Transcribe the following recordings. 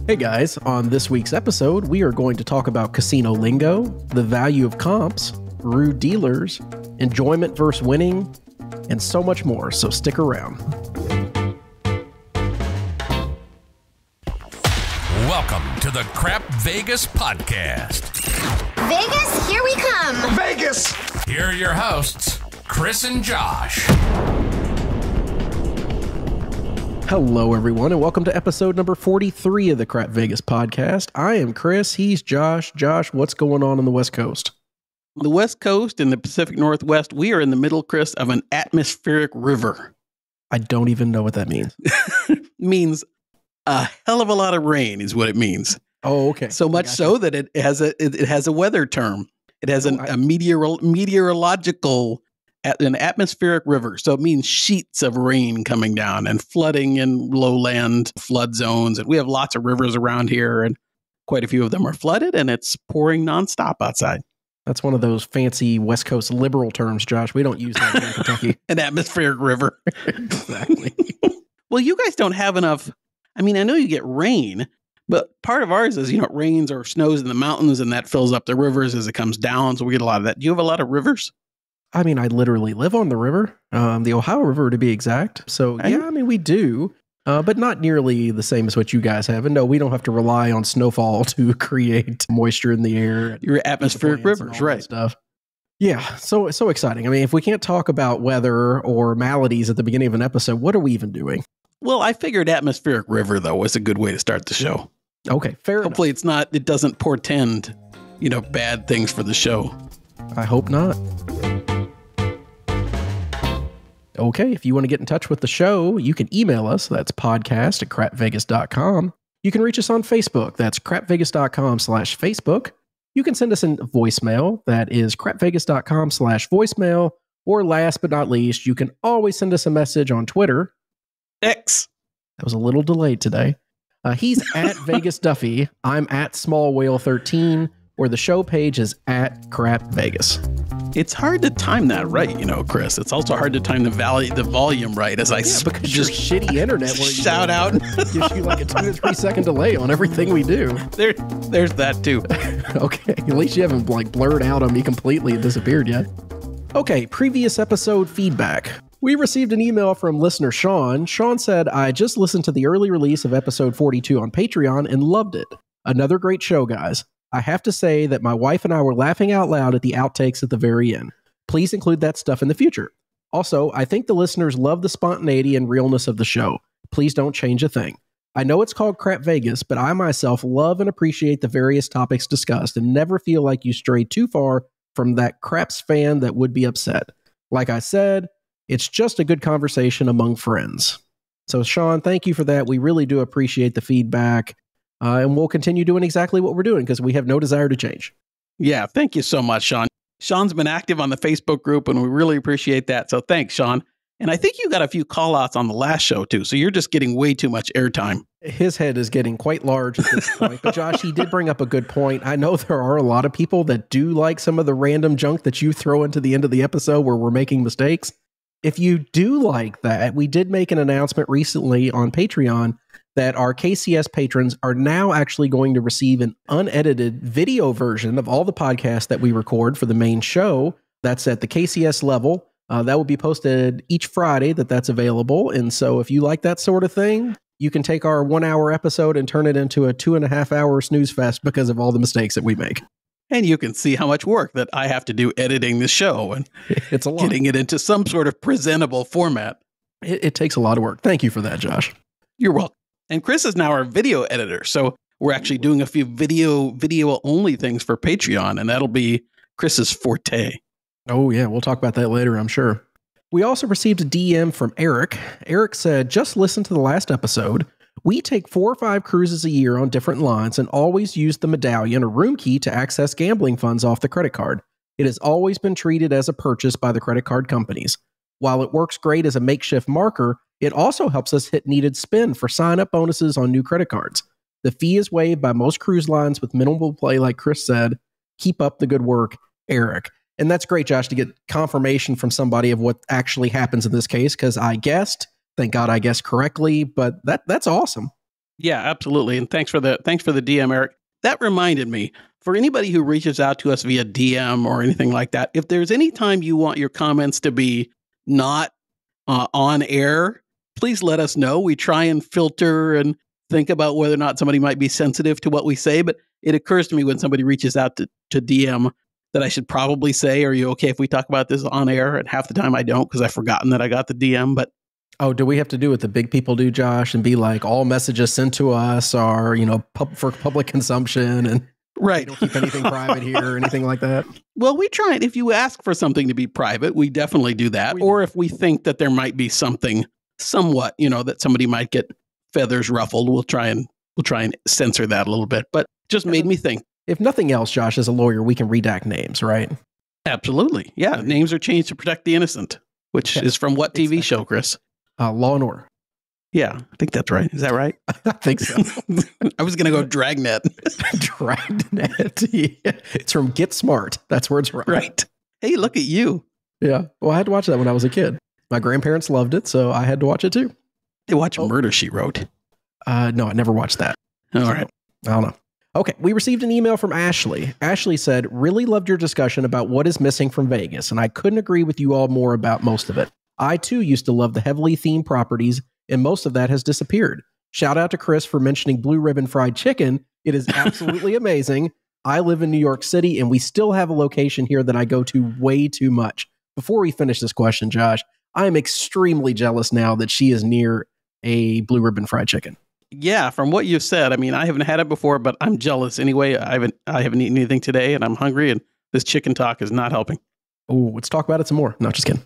Hey guys, on this week's episode, we are going to talk about casino lingo, the value of comps, rude dealers, enjoyment versus winning, and so much more, so stick around. Welcome to the Crap Vegas podcast. Vegas, here we come. Vegas! Here are your hosts, Chris and Josh. Hello, everyone, and welcome to episode number 43 of the Crap Vegas podcast. I am Chris. He's Josh. Josh, what's going on the West Coast? The West Coast and the Pacific Northwest, we are in the middle, Chris, of an atmospheric river. I don't even know what that means. Means a hell of a lot of rain is what it means. Oh, okay. So much so that it has a weather term. It has a meteorological, an atmospheric river. So it means sheets of rain coming down and flooding in lowland flood zones. And we have lots of rivers around here, and quite a few of them are flooded, and it's pouring nonstop outside. That's one of those fancy West Coast liberal terms, Josh. We don't use that here in Kentucky. An atmospheric river. Exactly. Well, you guys don't have enough. I mean, I know you get rain, but part of ours is, it rains or snows in the mountains, and that fills up the rivers as it comes down. So we get a lot of that. Do you have a lot of rivers? I mean, I literally live on the river, the Ohio River to be exact. So, yeah, I mean, we do, but not nearly the same as what you guys have. And no, we don't have to rely on snowfall to create moisture in the air. Your atmospheric rivers, right? Stuff. Yeah, so exciting. I mean, if we can't talk about weather or maladies at the beginning of an episode, what are we even doing? Well, I figured atmospheric river, though, was a good way to start the show. Okay, fair Hopefully enough. it doesn't portend, bad things for the show. I hope not. Okay, if you want to get in touch with the show, you can email us. That's podcast@crapvegas.com. You can reach us on Facebook. That's crapvegas.com/Facebook. You can send us a voicemail. That is crapvegas.com/voicemail. Or last but not least, you can always send us a message on Twitter. X. That was a little delayed today. He's at Vegas Duffy. I'm at Small Whale 13, or the show page is at Crap Vegas. It's hard to time that right, Chris. It's also hard to time the volume right as I because just shitty internet where you shout out gives you like a 2 to 3 second delay on everything we do. There's that too. Okay, at least you haven't blurred out on me completely and disappeared yet. Okay, previous episode feedback. We received an email from listener Sean. Sean said, I just listened to the early release of episode 42 on Patreon and loved it. Another great show, guys. I have to say that my wife and I were laughing out loud at the outtakes at the very end. Please include that stuff in the future. Also, I think the listeners love the spontaneity and realness of the show. Please don't change a thing. I know it's called Crap Vegas, but I myself love and appreciate the various topics discussed and never feel like you stray too far from that Craps fan that would be upset. Like I said, it's just a good conversation among friends. So, Sean, thank you for that. We really do appreciate the feedback. And we'll continue doing exactly what we're doing because we have no desire to change. Yeah, thank you so much, Sean. Sean's been active on the Facebook group, and we really appreciate that. So thanks, Sean. And I think you got a few call-outs on the last show, too. So you're just getting way too much airtime. His head is getting quite large at this point. But Josh, he did bring up a good point. I know there are a lot of people that do like some of the random junk that you throw into the end of the episode where we're making mistakes. If you do like that, we did make an announcement recently on Patreon that our KCS patrons are now actually going to receive an unedited video version of all the podcasts that we record for the main show. That's at the KCS level. That will be posted each Friday that's available. And so if you like that sort of thing, you can take our 1 hour episode and turn it into a 2.5 hour snooze fest because of all the mistakes that we make. And you can see how much work that I have to do editing this show and it's a lot. Getting it into some sort of presentable format. It takes a lot of work. Thank you for that, Josh. You're welcome. And Chris is now our video editor. So we're actually doing a few video only things for Patreon, and that'll be Chris's forte. Oh, yeah. We'll talk about that later, I'm sure. We also received a DM from Eric. Eric said, just listen to the last episode. We take 4 or 5 cruises a year on different lines and always use the medallion or room key to access gambling funds off the credit card. It has always been treated as a purchase by the credit card companies. While it works great as a makeshift marker, it also helps us hit needed spend for sign-up bonuses on new credit cards. The fee is waived by most cruise lines with minimal play, like Chris said. Keep up the good work, Eric. And that's great, Josh, to get confirmation from somebody of what actually happens in this case, because I guessed. Thank God I guessed correctly, but that's awesome. Yeah, absolutely. And thanks for the DM, Eric. That reminded me, for anybody who reaches out to us via DM or anything like that, if there's any time you want your comments to be not on air, please let us know. We try and filter and think about whether or not somebody might be sensitive to what we say. But it occurs to me when somebody reaches out to DM that I should probably say, are you okay if we talk about this on air? And half the time I don't because I've forgotten that I got the DM. But oh, do we have to do what the big people do, Josh, and be like, all messages sent to us are, for public consumption, and right, we don't keep anything private here or anything like that? Well, we try it. If you ask for something to be private, we definitely do that. Or if we think that there might be something somewhat, that somebody might get feathers ruffled, we'll try and censor that a little bit. But just made me think. If nothing else, Josh, as a lawyer, we can redact names, right? Absolutely. Yeah. Names are changed to protect the innocent, which is from what TV show, Chris? Law and Order. Yeah, I think that's right. Is that right? I think so. I was going to go Dragnet. Dragnet. Yeah. It's from Get Smart. That's where it's from. Right. Hey, look at you. Yeah. Well, I had to watch that when I was a kid. My grandparents loved it, so I had to watch it too. They watch Murder, She Wrote. No, I never watched that. All right. I don't know. Okay, we received an email from Ashley. Ashley said, really loved your discussion about what is missing from Vegas, and I couldn't agree with you all more about most of it. I, too, used to love the heavily themed properties, and most of that has disappeared. Shout out to Chris for mentioning Blue Ribbon Fried Chicken. It is absolutely amazing. I live in New York City, and we still have a location here that I go to way too much. Before we finish this question, Josh, I am extremely jealous now that she is near a Blue Ribbon Fried Chicken. Yeah, from what you've said, I mean, I haven't had it before, but I'm jealous anyway. I haven't eaten anything today, and I'm hungry, and this chicken talk is not helping. Oh, let's talk about it some more. No, just kidding.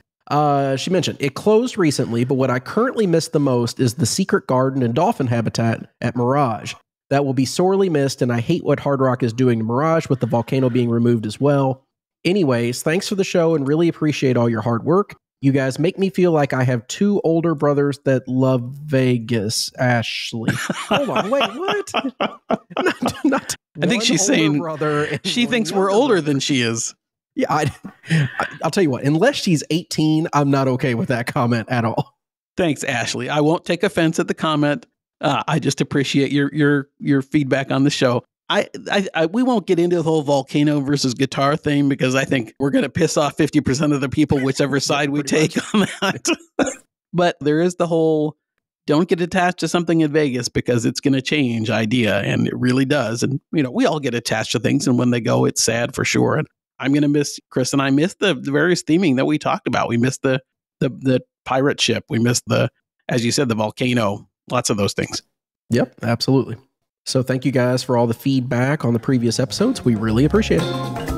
She mentioned it closed recently, but what I currently miss the most is the secret garden and dolphin habitat at Mirage. That will be sorely missed, and I hate what Hard Rock is doing to Mirage with the volcano being removed as well. Anyways, thanks for the show and really appreciate all your hard work. You guys make me feel like I have two older brothers that love Vegas. Ashley. Hold on, wait, what? Not I think she's saying brother she thinks we're older than she is. Yeah, I'll tell you what, unless she's 18, I'm not okay with that comment at all. Thanks, Ashley. I won't take offense at the comment. I just appreciate your feedback on the show. We won't get into the whole volcano versus guitar thing because I think we're going to piss off 50% of the people, whichever side we take on that. But there is the whole don't get attached to something in Vegas because it's going to change idea. And it really does. And, we all get attached to things. And when they go, it's sad for sure. And I'm going to miss Chris and I miss the various theming that we talked about. We missed the pirate ship. We missed as you said, the volcano, lots of those things. Yep, absolutely. So thank you guys for all the feedback on the previous episodes. We really appreciate it.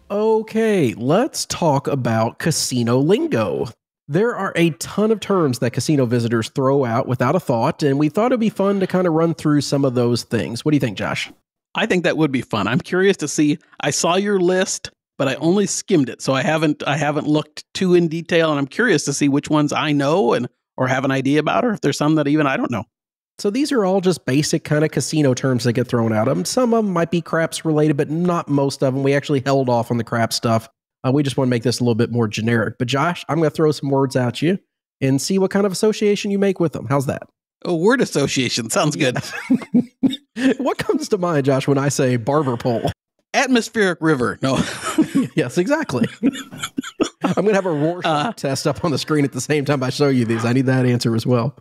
Okay, let's talk about casino lingo. There are a ton of terms that casino visitors throw out without a thought, and we thought it'd be fun to kind of run through some of those things. What do you think, Josh? I think that would be fun. I'm curious to see. I saw your list, but I only skimmed it, so I haven't looked too in detail, and I'm curious to see which ones I know or have an idea about, or if there's some that even I don't know. So these are all just basic kind of casino terms that get thrown out. Some of them might be craps related, but not most of them. We actually held off on the crap stuff. We just want to make this a little bit more generic. But Josh, I'm going to throw some words at you and see what kind of association you make with them. How's that? Oh, word association. Sounds good. What comes to mind, Josh, when I say barber pole? Atmospheric river. No. Yes, exactly. I'm going to have a Rorschach test up on the screen at the same time I show you these. I need that answer as well.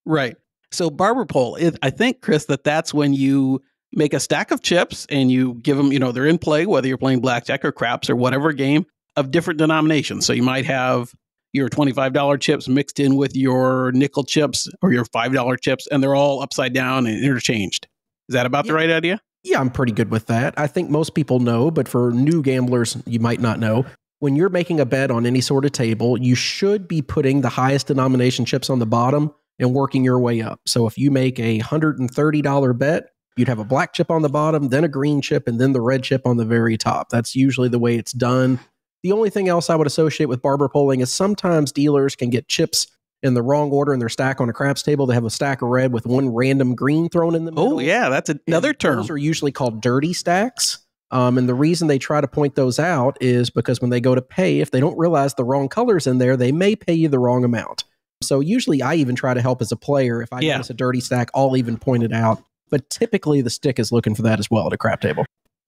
Right. So barber pole, I think, Chris, that's when you make a stack of chips and you give them, they're in play, whether you're playing blackjack or craps or whatever game of different denominations. So you might have your $25 chips mixed in with your nickel chips or your $5 chips, and they're all upside down and interchanged. Is that about the right idea? Yeah, I'm pretty good with that. I think most people know, but for new gamblers, you might not know. When you're making a bet on any sort of table, you should be putting the highest denomination chips on the bottom and working your way up. So if you make a $130 bet, you'd have a black chip on the bottom, then a green chip, and then the red chip on the very top. That's usually the way it's done. The only thing else I would associate with barber polling is sometimes dealers can get chips in the wrong order in their stack on a craps table. They have a stack of red with one random green thrown in the middle. Oh, yeah, that's another term. Those are usually called dirty stacks. And the reason they try to point those out is because when they go to pay, if they don't realize the wrong color's in there, they may pay you the wrong amount. So usually I even try to help as a player. If I notice a dirty stack, I'll even point it out. But typically the stick is looking for that as well at a crap table.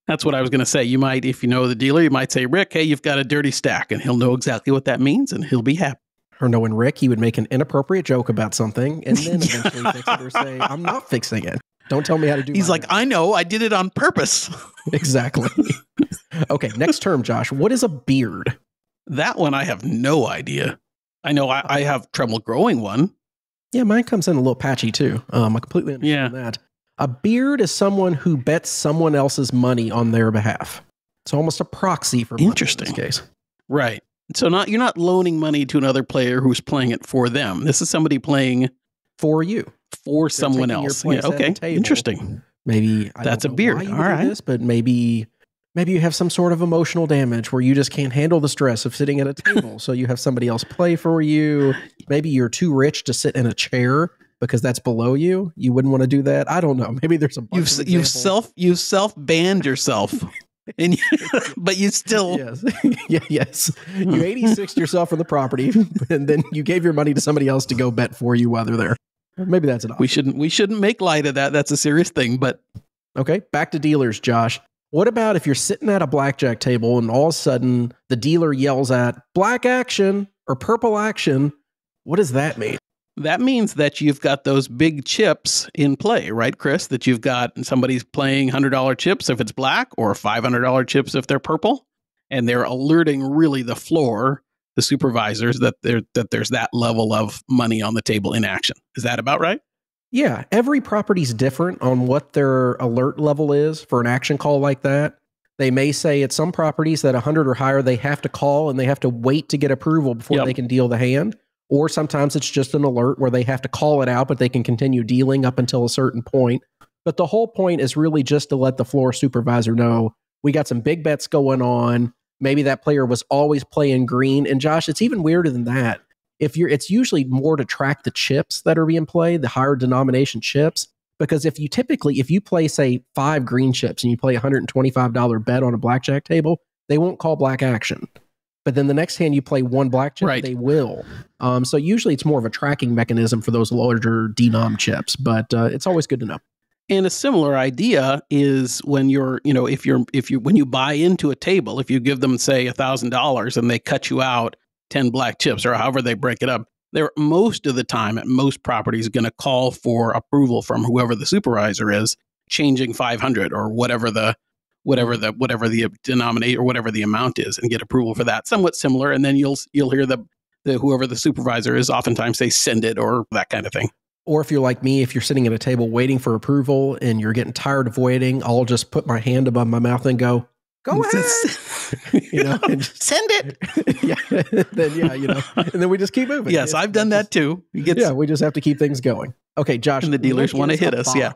That's what I was going to say. You might, if you know the dealer, you might say, Rick, hey, you've got a dirty stack, and he'll know exactly what that means, and he'll be happy. Or knowing Rick, he would make an inappropriate joke about something and then eventually fix it or say, I'm not fixing it. Don't tell me how to do it. He's like, I know, I did it on purpose. Exactly. Okay, next term, Josh. What is a beard? That one, I have no idea. I know I have trouble growing one. Yeah, mine comes in a little patchy too. I completely understand that. A beard is someone who bets someone else's money on their behalf. It's almost a proxy for money in this case. Right. So you're not loaning money to another player who's playing it for them. This is somebody playing for you. For someone else. Yeah, okay. Interesting. Maybe that's a beard. All right. This, but maybe you have some sort of emotional damage where you just can't handle the stress of sitting at a table. So you have somebody else play for you. Maybe you're too rich to sit in a chair because that's below you. You wouldn't want to do that. I don't know. Maybe there's a bunch you've self-banned yourself. But you still yes. You 86'd yourself for the property, and then you gave your money to somebody else to go bet for you while they're there. Maybe that's an option. We shouldn't make light of that. That's a serious thing. But okay, back to dealers, Josh. What about if you're sitting at a blackjack table and all of a sudden the dealer yells at black action or purple action? What does that mean? That means that you've got those big chips in play, right, Chris? That you've got somebody's playing $100 chips if it's black or $500 chips if they're purple. And they're alerting really the floor, the supervisors, that there's that level of money on the table in action. Is that about right? Yeah. Every property's different on what their alert level is for an action call like that. They may say at some properties that 100 or higher, they have to call and they have to wait to get approval before they can deal the hand. Or sometimes it's just an alert where they have to call it out, but they can continue dealing up until a certain point. But the whole point is really just to let the floor supervisor know we got some big bets going on. Maybe that player was always playing green. And Josh, it's even weirder than that. It's usually more to track the chips that are being played, the higher denomination chips. Because if you play, say, 5 green chips and you play a $125 bet on a blackjack table, they won't call black action. But then the next hand you play 1 black chip, they will. So usually it's more of a tracking mechanism for those larger denom chips, but it's always good to know. And a similar idea is when when you buy into a table, if you give them, say, $1,000 and they cut you out 10 black chips or however they break it up, they're most of the time at most properties going to call for approval from whoever the supervisor is, changing 500 or whatever the denominator or whatever the amount is, and get approval for that. Somewhat similar, and then you'll hear the whoever the supervisor is oftentimes say send it or that kind of thing. Or if you're like me, if you're sitting at a table waiting for approval and you're getting tired of waiting, I'll just put my hand above my mouth and go ahead. And just, send it. And then we just keep moving. Yes, I've done that too. We just have to keep things going. Okay, Josh. And the dealers want to hit us. Box? Yeah.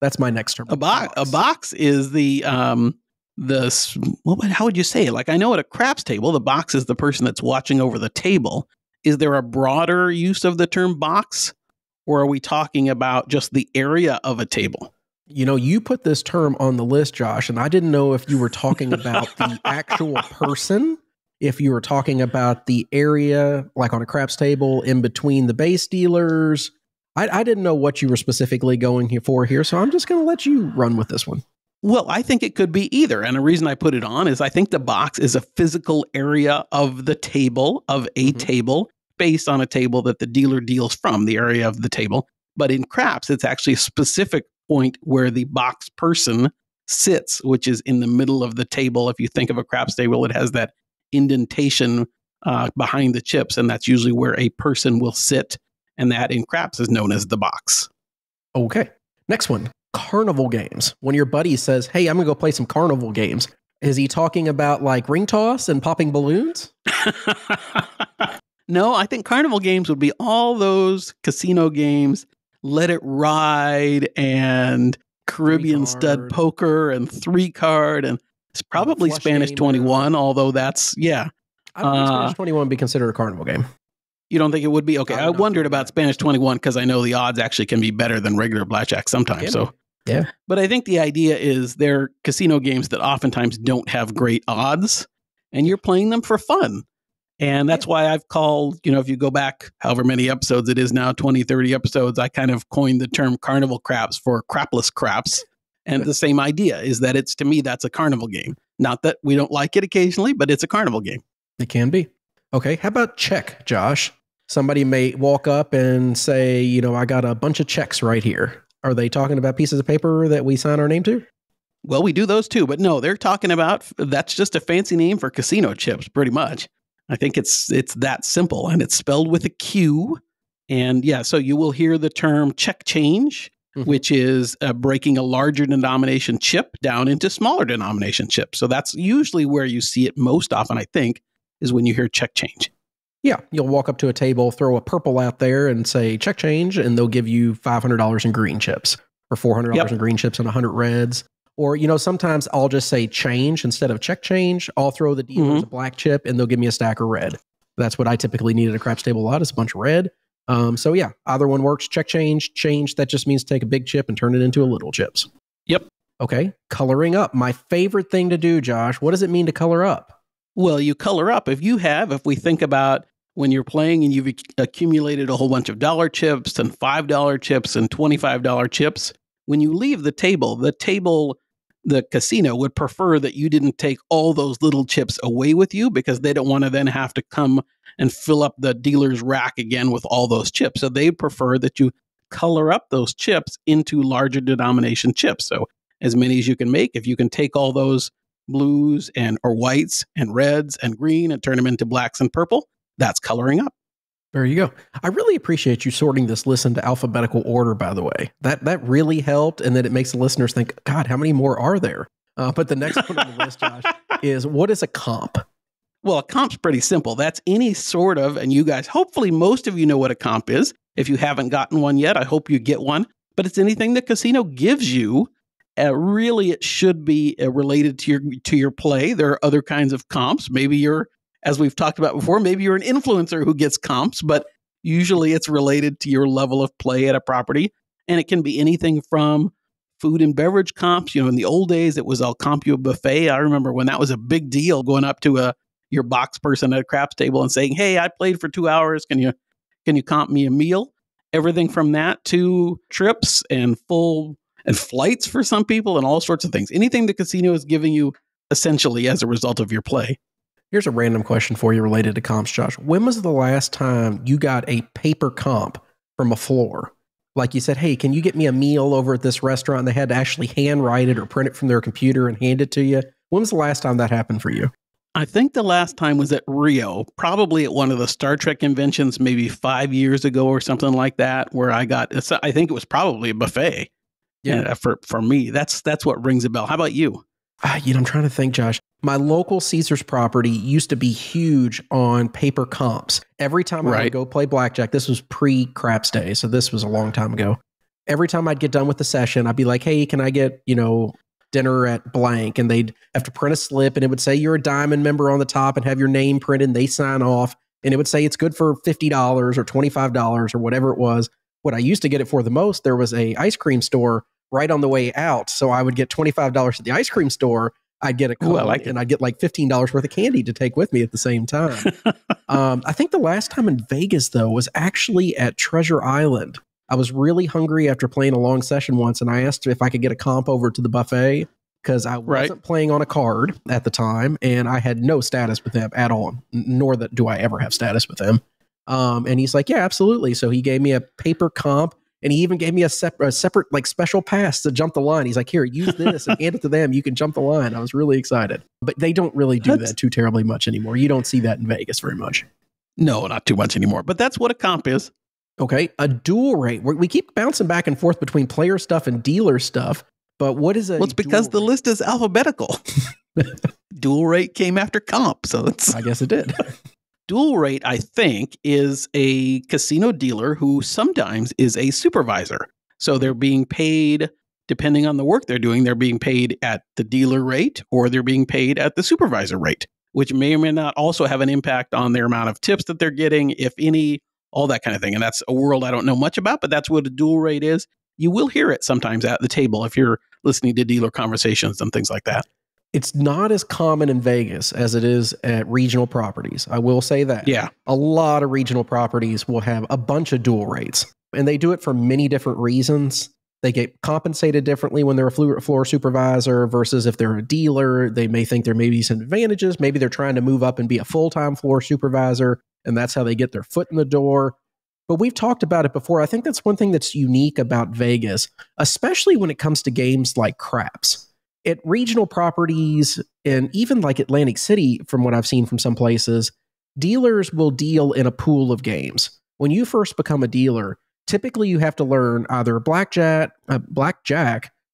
That's my next term. A box is how would you say it? Like, I know at a craps table, the box is the person that's watching over the table. Is there a broader use of the term box, or are we talking about just the area of a table? You put this term on the list, Josh, and I didn't know if you were talking about the actual person, if you were talking about the area, like on a craps table in between the base dealers. I didn't know what you were specifically going here, so I'm just going to let you run with this one. Well, I think it could be either. And the reason I put it on is I think the box is a physical area of the table, of a table, based on a table that the dealer deals from, the area of the table. But in craps, it's actually a specific point where the box person sits, which is in the middle of the table. If you think of a craps table, it has that indentation behind the chips, and that's usually where a person will sit. And that in craps is known as the box. Okay. Next one, carnival games. When your buddy says, hey, I'm going to go play some carnival games, is he talking about like ring toss and popping balloons? No, I think carnival games would be all those casino games, Let It Ride and Caribbean Stud Poker and 3-card, and it's probably Spanish 21, although that's, I don't think Spanish 21 would be considered a carnival game. You don't think it would be? Okay, I wondered about Spanish 21 because I know the odds actually can be better than regular blackjack sometimes. So, yeah. But I think the idea is they're casino games that oftentimes don't have great odds, and you're playing them for fun. And that's why I've called, if you go back however many episodes it is now, 20, 30 episodes, I kind of coined the term carnival craps for crapless craps. And the same idea is that to me, that's a carnival game. Not that we don't like it occasionally, but it's a carnival game. It can be. Okay, how about check, Josh? Somebody may walk up and say, I got a bunch of checks right here. Are they talking about pieces of paper that we sign our name to? Well, we do those too, but no, they're talking about, that's just a fancy name for casino chips, pretty much. I think it's that simple, and it's spelled with a Q. And yeah, so you will hear the term check change, which is breaking a larger denomination chip down into smaller denomination chips. So that's usually where you see it most often, I think, is when you hear check change. Yeah, you'll walk up to a table, throw a purple out there and say check change, and they'll give you $500 in green chips or $400 in green chips and 100 reds. Or, sometimes I'll just say change instead of check change. I'll throw the dealers a black chip and they'll give me a stack of red. That's what I typically need at a craps table a lot, is a bunch of red. So yeah, either one works. Check change, that just means take a big chip and turn it into a little chips. Yep. Okay, coloring up. My favorite thing to do, Josh. What does it mean to color up? Well, you color up. If we think about when you're playing and you've accumulated a whole bunch of dollar chips and $5 chips and $25 chips, when you leave the casino would prefer that you didn't take all those little chips away with you, because they don't want to then have to come and fill up the dealer's rack again with all those chips. So they prefer that you color up those chips into larger denomination chips. So as many as you can make, if you can take all those blues or whites and reds and green and turn them into blacks and purple, that's coloring up. There you go. I really appreciate you sorting this list into alphabetical order, by the way. That really helped, and then it makes the listeners think, God, how many more are there? But the next one on the list, Josh, is what is a comp? Well, a comp's pretty simple. That's any sort of, and you guys, hopefully most of you know what a comp is. If you haven't gotten one yet, I hope you get one. But it's anything the casino gives you. Really, it should be related to your play. There are other kinds of comps. Maybe as we've talked about before, maybe you're an influencer who gets comps, but usually it's related to your level of play at a property. And it can be anything from food and beverage comps. In the old days, it was I'll comp you a buffet. I remember when that was a big deal, going up to your box person at a craps table and saying, hey, I played for 2 hours. Can you comp me a meal? Everything from that to trips and flights for some people and all sorts of things. Anything the casino is giving you essentially as a result of your play. Here's a random question for you related to comps, Josh. When was the last time you got a paper comp from a floor? Like you said, hey, can you get me a meal over at this restaurant? And they had to actually handwrite it or print it from their computer and hand it to you. When was the last time that happened for you? I think the last time was at Rio, probably at one of the Star Trek conventions, maybe 5 years ago or something like that, where I think it was probably a buffet. Yeah, for me, that's what rings a bell. How about you? I'm trying to think, Josh. My local Caesars property used to be huge on paper comps. Every time I would go play blackjack, this was pre-craps day, so this was a long time ago. Every time I'd get done with the session, I'd be like, hey, can I get, dinner at blank? And they'd have to print a slip, and it would say you're a diamond member on the top and have your name printed, and they sign off, and it would say it's good for $50 or $25 or whatever it was. What I used to get it for the most, there was a ice cream store right on the way out, so I would get $25 at the ice cream store. I'd get a cone, and I'd get like $15 worth of candy to take with me at the same time. I think the last time in Vegas, though, was actually at Treasure Island. I was really hungry after playing a long session once, and I asked if I could get a comp over to the buffet because I wasn't playing on a card at the time, and I had no status with them at all, nor do I ever have status with them. And he's like, yeah, absolutely. So he gave me a paper comp. And he even gave me a separate like special pass to jump the line. He's like, here, use this and hand it to them. You can jump the line. I was really excited. But they don't really do that too terribly much anymore. You don't see that in Vegas very much. No, not too much anymore. But that's what a comp is. Okay, a dual rate. We keep bouncing back and forth between player stuff and dealer stuff. But what is a it's because the list is alphabetical. Dual rate came after comp. So I guess it did. Dual rate, I think, is a casino dealer who sometimes is a supervisor. So they're being paid, depending on the work they're doing, they're being paid at the dealer rate or they're being paid at the supervisor rate, which may or may not also have an impact on their amount of tips that they're getting, if any, all that kind of thing. And that's a world I don't know much about, but that's what a dual rate is. You will hear it sometimes at the table if you're listening to dealer conversations and things like that. It's not as common in Vegas as it is at regional properties. I will say that. Yeah. A lot of regional properties will have a bunch of dual rates, and they do it for many different reasons. They get compensated differently when they're a floor supervisor versus if they're a dealer. They may think there may be some advantages. Maybe they're trying to move up and be a full-time floor supervisor, and that's how they get their foot in the door. But we've talked about it before. I think that's one thing that's unique about Vegas, especially when it comes to games like craps. At regional properties, and even like Atlantic City, from what I've seen from some places, dealers will deal in a pool of games. When you first become a dealer, typically you have to learn either blackjack,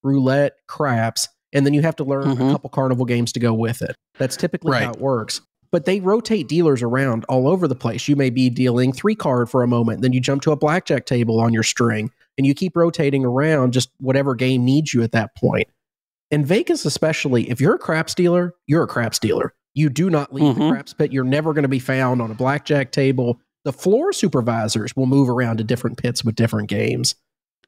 roulette, craps, and then you have to learn a couple carnival games to go with it. That's typically how it works. But they rotate dealers around all over the place. You may be dealing 3-card for a moment, then you jump to a blackjack table on your string, and you keep rotating around just whatever game needs you at that point. In Vegas especially, if you're a craps dealer, you're a craps dealer. You do not leave the craps pit. You're never going to be found on a blackjack table. The floor supervisors will move around to different pits with different games.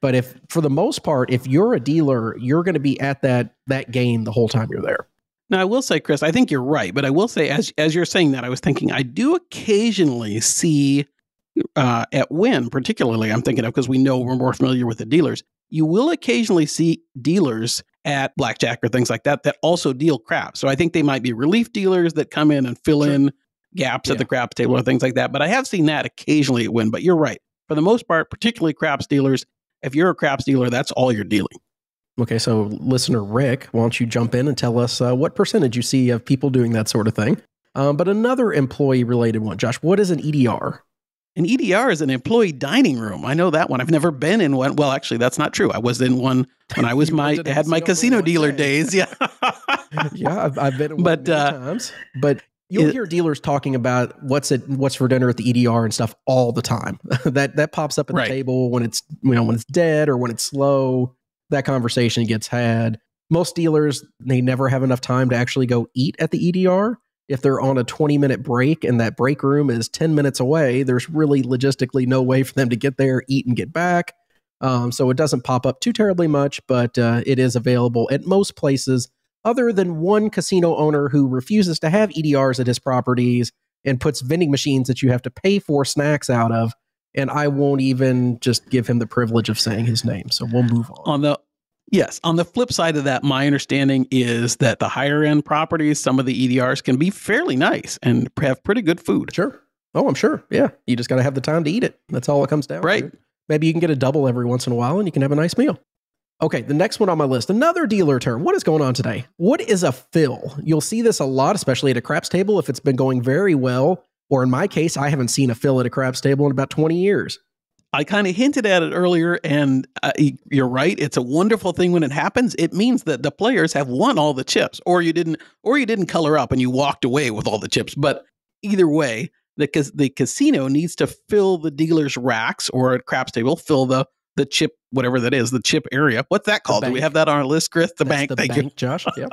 But if, for the most part, if you're a dealer, you're going to be at that game the whole time you're there. Now, I will say, Chris, I think you're right. But I will say, as you're saying that, I was thinking, I do occasionally see at Wynn, particularly, I'm thinking of, because we know we're more familiar with the dealers, you will occasionally see dealers at blackjack or things like that that also deal craps. So I think they might be relief dealers that come in and fill in gaps at the craps table or things like that. But I have seen that occasionally at Wynn. But you're right. For the most part, particularly craps dealers, if you're a craps dealer, that's all you're dealing. Okay, so listener Rick, why don't you jump in and tell us what percentage you see of people doing that sort of thing? But another employee-related one, Josh, what is an EDR? An EDR is an employee dining room. I know that one. I've never been in one. Well, actually, that's not true. I was in one when I was had my casino dealer days. Yeah, yeah, I've been in one many times. But you'll hear dealers talking about what's for dinner at the EDR and stuff all the time. that pops up at the table when it's when it's dead or when it's slow. That conversation gets had. Most dealers, they never have enough time to actually go eat at the EDR. If they're on a 20-minute break and that break room is 10 minutes away, there's really logistically no way for them to get there, eat, and get back. So it doesn't pop up too terribly much, but it is available at most places, other than one casino owner who refuses to have EDRs at his properties and puts vending machines that you have to pay for snacks out of. And I won't even just give him the privilege of saying his name. So we'll move on. On the flip side of that, my understanding is that the higher end properties, some of the EDRs can be fairly nice and have pretty good food. Sure. Oh, I'm sure. Yeah. You just got to have the time to eat it. That's all it comes down to. Maybe you can get a double every once in a while and you can have a nice meal. Okay. The next one on my list, another dealer term. What is going on today? What is a fill? You'll see this a lot, especially at a craps table if it's been going very well. Or in my case, I haven't seen a fill at a craps table in about 20 years. I kind of hinted at it earlier, and you're right. It's a wonderful thing when it happens. It means that the players have won all the chips, or you didn't color up and you walked away with all the chips. But either way, the casino needs to fill the dealer's racks, or at craps table, fill the chip, whatever that is, the chip area. What's that called? Do we have that on our list, Chris? The bank. Thank you, Josh. Yeah.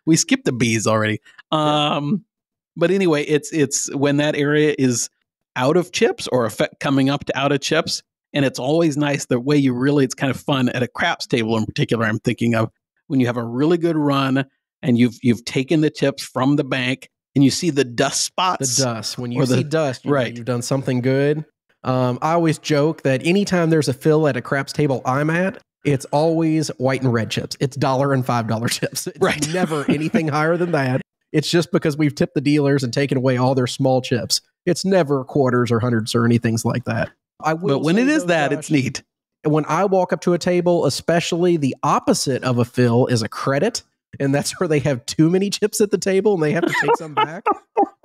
We skipped the B's already. But anyway, it's when that area is out of chips or coming up to out of chips. And it's always nice the way it's kind of fun at a craps table in particular. I'm thinking of when you have a really good run and you've taken the chips from the bank and you see the dust spots. The dust. When you see dust, you've done something good. I always joke that anytime there's a fill at a craps table I'm at, it's always white and red chips. It's $1 and $5 chips. It's never anything higher than that. It's just because we've tipped the dealers and taken away all their small chips. It's never quarters or hundreds or anything like that. But when it is that, Josh, it's neat. When I walk up to a table, especially the opposite of a fill is a credit. And that's where they have too many chips at the table and they have to take some back.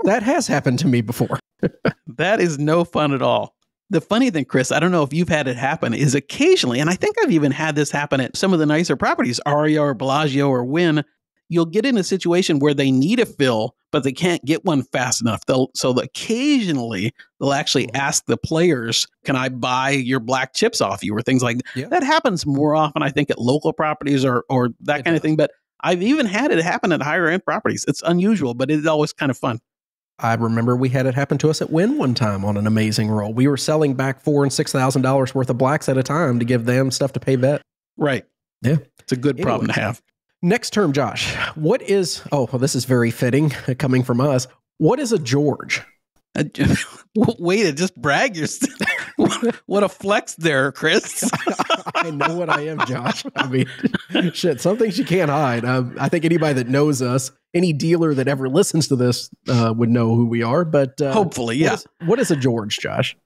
That has happened to me before. That is no fun at all. The funny thing, Chris, I don't know if you've had it happen, is occasionally, and I think I've even had this happen at some of the nicer properties, Aria or Bellagio or Wynn, you'll get in a situation where they need a fill, but they can't get one fast enough. Occasionally they'll actually ask the players, can I buy your black chips off you, or things like that. Yeah. That happens more often, I think, at local properties or that kind of thing. But I've even had it happen at higher end properties. It's unusual, but it's always kind of fun. I remember we had it happen to us at Wynn one time on an amazing roll. We were selling back $4,000 and $6,000 worth of blacks at a time to give them stuff to pay bet. Right. Yeah. It's a good problem to have. Next term, Josh. What is, oh, well, this is very fitting coming from us. What is a George? Way to just brag yourself. What a flex there, Chris. I know what I am, Josh. I mean, shit, some things you can't hide. I think anybody that knows us, any dealer that ever listens to this would know who we are. But hopefully, yeah. What is a George, Josh?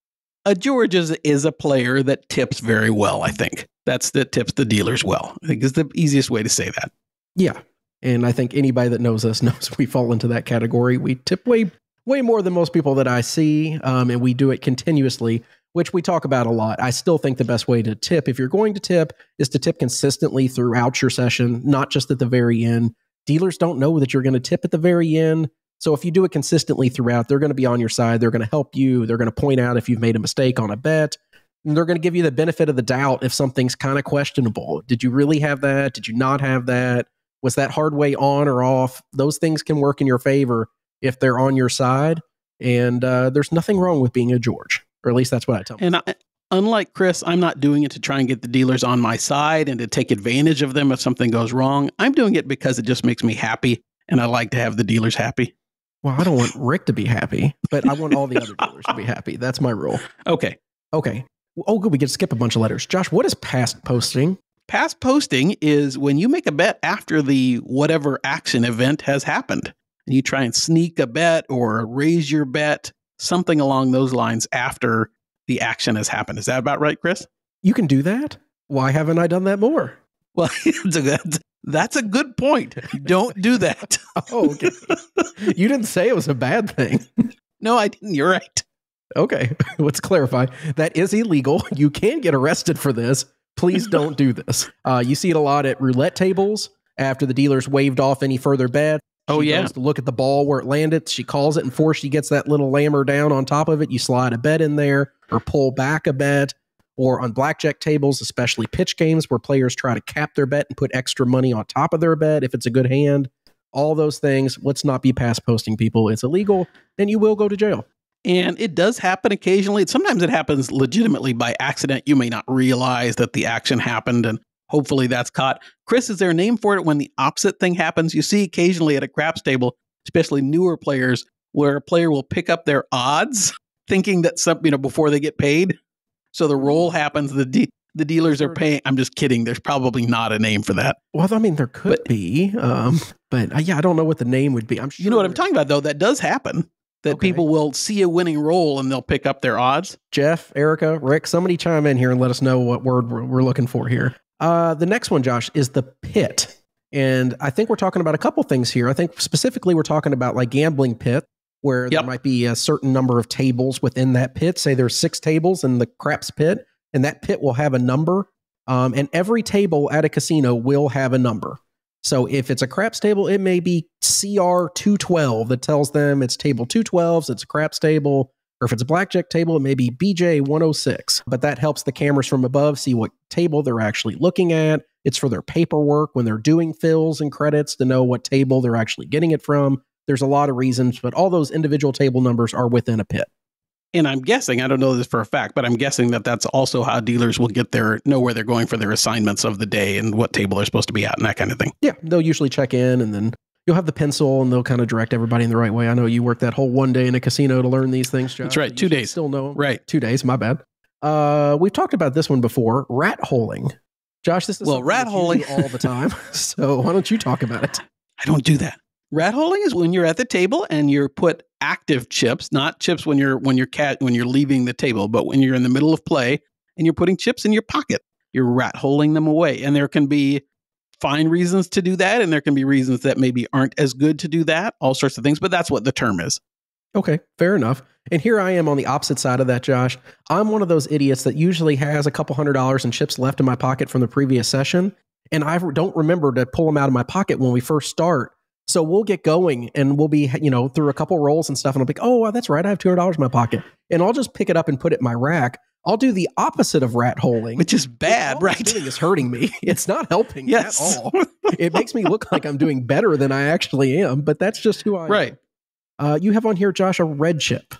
A George is a player that tips very well, I think. That tips the dealers well. I think is the easiest way to say that. Yeah. And I think anybody that knows us knows we fall into that category. We tip way more than most people that I see, and we do it continuously, which we talk about a lot. I still think the best way to tip, if you're going to tip, is to tip consistently throughout your session, not just at the very end. Dealers don't know that you're going to tip at the very end. So if you do it consistently throughout, they're going to be on your side. They're going to help you. They're going to point out if you've made a mistake on a bet. And they're going to give you the benefit of the doubt if something's kind of questionable. Did you really have that? Did you not have that? Was that hard way on or off? Those things can work in your favor if they're on your side. And there's nothing wrong with being a George, or at least that's what I tell them. And unlike Chris, I'm not doing it to try and get the dealers on my side and to take advantage of them if something goes wrong. I'm doing it because it just makes me happy, and I like to have the dealers happy. Well, I don't want Rick to be happy, but I want all the other dealers to be happy. That's my rule. Okay. Oh, good. We get to skip a bunch of letters. Josh, what is past posting? Past posting is when you make a bet after the whatever action event has happened. And you try and sneak a bet or raise your bet, something along those lines after the action has happened. Is that about right, Chris? You can do that? Why haven't I done that more? Well, that's a good point. Don't do that. Oh, okay. You didn't say it was a bad thing. No, I didn't. You're right. Okay, let's clarify. That is illegal. You can get arrested for this. Please don't do this. You see it a lot at roulette tables after the dealer's waived off any further bet. She goes to look at the ball where it landed. She calls it, and before she gets that little lammer down on top of it, you slide a bet in there or pull back a bet. Or on blackjack tables, especially pitch games where players try to cap their bet and put extra money on top of their bet if it's a good hand. All those things. Let's not be past posting, people. It's illegal, and you will go to jail. And it does happen occasionally. Sometimes it happens legitimately by accident. You may not realize that the action happened, and hopefully that's caught. Chris, is there a name for it when the opposite thing happens? You see occasionally at a craps table, especially newer players, where a player will pick up their odds thinking that before they get paid. So the roll happens, the dealers are paying. I'm just kidding. There's probably not a name for that. Well, I mean, there could be. But I don't know what the name would be. I'm sure. You know what I'm talking about, though? That does happen. That people will see a winning roll and they'll pick up their odds. Jeff, Erica, Rick, somebody chime in here and let us know what word we're looking for here. The next one, Josh, is the pit. And I think we're talking about a couple things here. I think specifically we're talking about like gambling pit, where there might be a certain number of tables within that pit. Say there's 6 tables in the craps pit, and that pit will have a number. And every table at a casino will have a number. So if it's a craps table, it may be CR 212 that tells them it's table 212, so it's a craps table. Or if it's a blackjack table, it may be BJ 106. But that helps the cameras from above see what table they're actually looking at. It's for their paperwork when they're doing fills and credits to know what table they're actually getting it from. There's a lot of reasons, but all those individual table numbers are within a pit. And I'm guessing, I don't know this for a fact, but I'm guessing that that's also how dealers will know where they're going for their assignments of the day and what table they're supposed to be at and that kind of thing. Yeah, they'll usually check in, and then you'll have the pencil and they'll kind of direct everybody in the right way. I know you worked that whole one day in a casino to learn these things, Josh. That's right. 2 days. Still know them. Right. 2 days. My bad. We've talked about this one before. Rat holing. Josh, this is rat holing all the time. So why don't you talk about it? I don't do that. Rat holing is when you're at the table and you're put active chips, not chips when you're leaving the table, but when you're in the middle of play and you're putting chips in your pocket. You're rat holing them away. And there can be fine reasons to do that, and there can be reasons that maybe aren't as good to do that, all sorts of things, but that's what the term is. Okay, fair enough. And here I am on the opposite side of that, Josh. I'm one of those idiots that usually has a couple $100 in chips left in my pocket from the previous session, and I don't remember to pull them out of my pocket when we first start. So we'll get going and we'll be, through a couple rolls and stuff. And I'll be like, oh, that's right. I have $200 in my pocket. And I'll just pick it up and put it in my rack. I'll do the opposite of rat holing. Which is bad, right? It's doing is hurting me. It's not helping at all. It makes me look like I'm doing better than I actually am, but that's just who I am. You have on here, Josh, a red chip.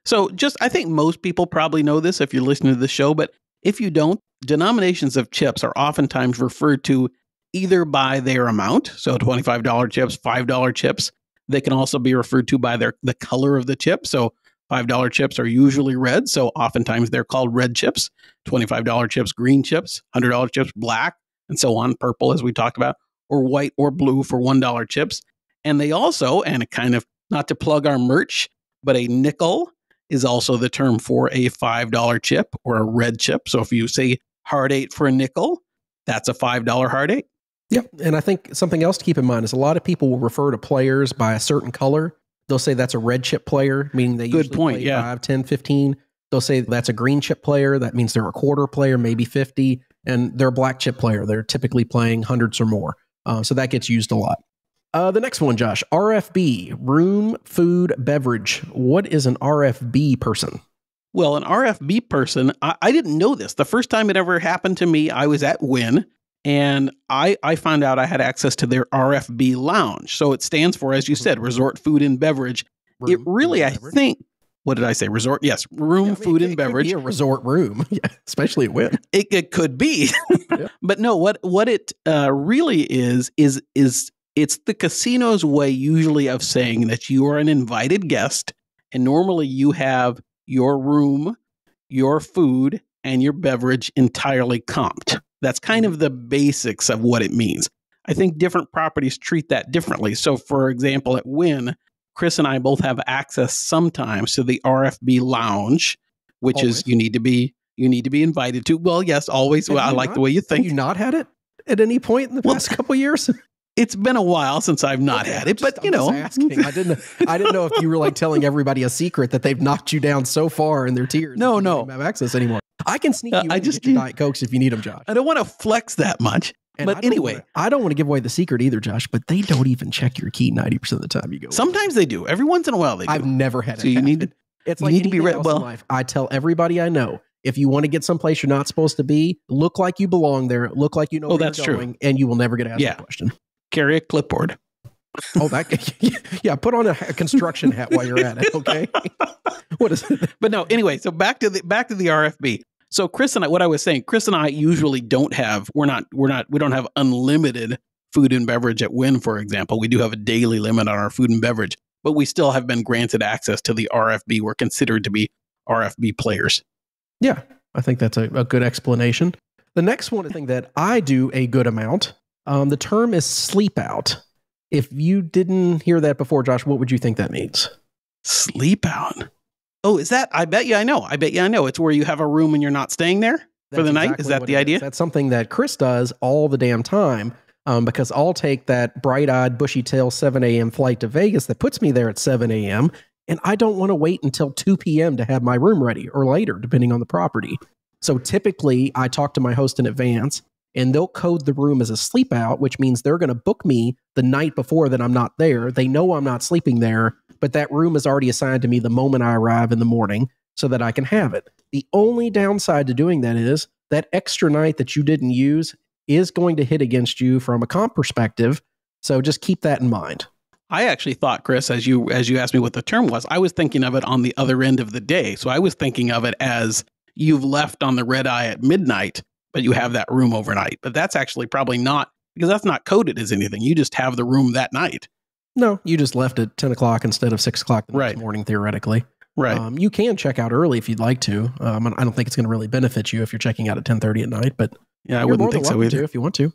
So I think most people probably know this if you're listening to the show, but if you don't, denominations of chips are oftentimes referred to either by their amount, so $25 chips, $5 chips. They can also be referred to by the color of the chip. So $5 chips are usually red, so oftentimes they're called red chips. $25 chips, green chips. $100 chips, black, and so on, purple, as we talked about, or white or blue for $1 chips. And they also, and kind of not to plug our merch, but a nickel is also the term for a $5 chip or a red chip. So if you say hard 8 for a nickel, that's a $5 hard 8. Yep. And I think something else to keep in mind is a lot of people will refer to players by a certain color. They'll say that's a red chip player, meaning they usually play 5, 10, 15. They'll say that's a green chip player. That means they're a quarter player, maybe 50. And they're a black chip player. They're typically playing hundreds or more. So that gets used a lot. The next one, Josh, RFB, room, food, beverage. What is an RFB person? Well, an RFB person, I didn't know this. The first time it ever happened to me, I was at Wynn, and I found out I had access to their RFB lounge. So it stands for, as you said, Resort Food and Beverage. Room, it really, food, I beverage. think, what did I say? Resort? Yes, room, food, and beverage. It could be a resort room, yeah, especially at Wynn. It could be. Yeah. But no, what it really is it's the casino's way usually of saying that you are an invited guest, and normally you have your room, your food, and your beverage entirely comped. That's kind of the basics of what it means. I think different properties treat that differently. So, for example, at Wynn, Chris and I both have access sometimes to the RFB lounge, which Always. is you need to be invited to. Well, yes, always. Well, I like the way you think. Have you not had it at any point in the past couple years? It's been a while since I've not had it, but I'm just asking. I didn't know if you were like telling everybody a secret that they've knocked you down so far in their tiers. No, that you no. don't have access anymore. I can sneak you in I and just get your need- Diet Cokes if you need them, Josh. I don't want to flex that much. And But anyway, I don't want to give away the secret either, Josh, but they don't even check your key 90% of the time you go. sometimes they do. Every once in a while they do. I've never had it. So you need happen. It's you like need to be anything ready. else in Well, life. I tell everybody I know, if you want to get someplace you're not supposed to be, look like you belong there, look like you know where that's you're true. going, and you will never get asked Yeah. a question. carry a clipboard. Oh, that yeah. Put on a construction hat while you're at it. Okay. What is it? But no, anyway, so back to the RFB. So Chris and I usually don't have, we don't have unlimited food and beverage at Wynn, for example. We do have a daily limit on our food and beverage, but we still have been granted access to the RFB. We're considered to be RFB players. Yeah, I think that's a good explanation. The next one, I think that I do a good amount. The term is sleep out. If you didn't hear that before, Josh, what would you think that means? Sleep out. Oh, is that? I bet you I know. It's where you have a room and you're not staying there for the night. Is that what the it idea? That's something that Chris does all the damn time. Because I'll take that bright-eyed, bushy-tailed 7 a.m. flight to Vegas that puts me there at 7 a.m., and I don't want to wait until 2 p.m. to have my room ready, or later, depending on the property. So typically, I talk to my host in advance, and they'll code the room as a sleep out, which means they're going to book me the night before that I'm not there. They know I'm not sleeping there, but that room is already assigned to me the moment I arrive in the morning so that I can have it. The only downside to doing that is that extra night that you didn't use is going to hit against you from a comp perspective. So just keep that in mind. I actually thought, Chris, as you asked me what the term was, I was thinking of it on the other end of the day. So I was thinking of it as you've left on the red eye at midnight, but you have that room overnight. But that's actually probably not, because that's not coded as anything. You just have the room that night. No, you just left at 10 o'clock instead of 6 o'clock the next morning, theoretically. Right. You can check out early if you'd like to. I don't think it's going to really benefit you if you're checking out at 10:30 at night, but Yeah, I you're wouldn't more than think so welcome to either. if you want to.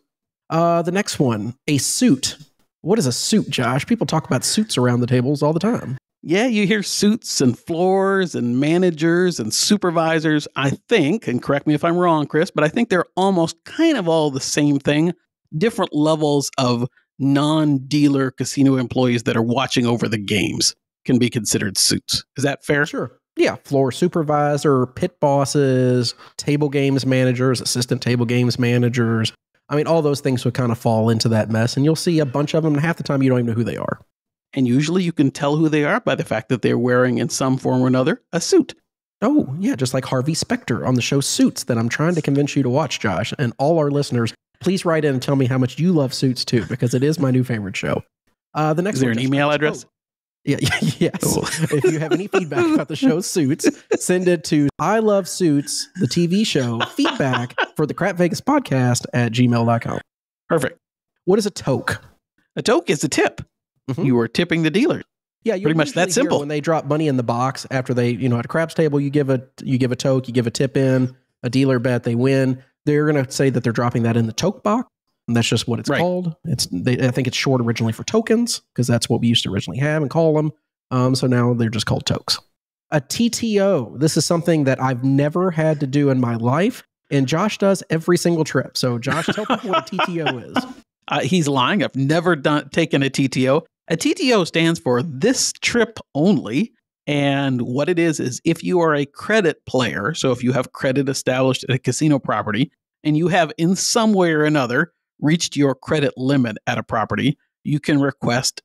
The next one, a suit. What is a suit, Josh? People talk about suits around the tables all the time. Yeah, you hear suits and floors and managers and supervisors. I think, and correct me if I'm wrong, Chris, but I think they're almost kind of all the same thing. Different levels of non-dealer casino employees that are watching over the games can be considered suits. Is that fair? Sure. Yeah, floor supervisor, pit bosses, table games managers, assistant table games managers. I mean, all those things would kind of fall into that mess, and you'll see a bunch of them, and half the time you don't even know who they are. And usually you can tell who they are by the fact that they're wearing, in some form or another, a suit. Oh, yeah, just like Harvey Specter on the show Suits that I'm trying to convince you to watch, Josh. And all our listeners, please write in and tell me how much you love Suits too, because it is my new favorite show. The next Is there one, an Josh, email address? Yeah, yes. Cool. If you have any feedback about the show Suits, send it to I Love Suits, the TV show, feedback for the Crap Vegas podcast at gmail.com. Perfect. What is a toke? A toke is a tip. You are tipping the dealer. Yeah, pretty much that simple. When they drop money in the box after they, at a craps table, you give a toke, you give a tip in, a dealer bet, they win. They're going to say that they're dropping that in the toke box. And that's just what it's called. I think it's short originally for tokens because that's what we used to originally have and call them. So now they're just called tokes. A TTO. This is something that I've never had to do in my life. And Josh does every single trip. So Josh, tell people what a TTO is. He's lying. I've never taken a TTO. A TTO stands for this trip only. And what it is if you are a credit player, so if you have credit established at a casino property and you have in some way or another reached your credit limit at a property, you can request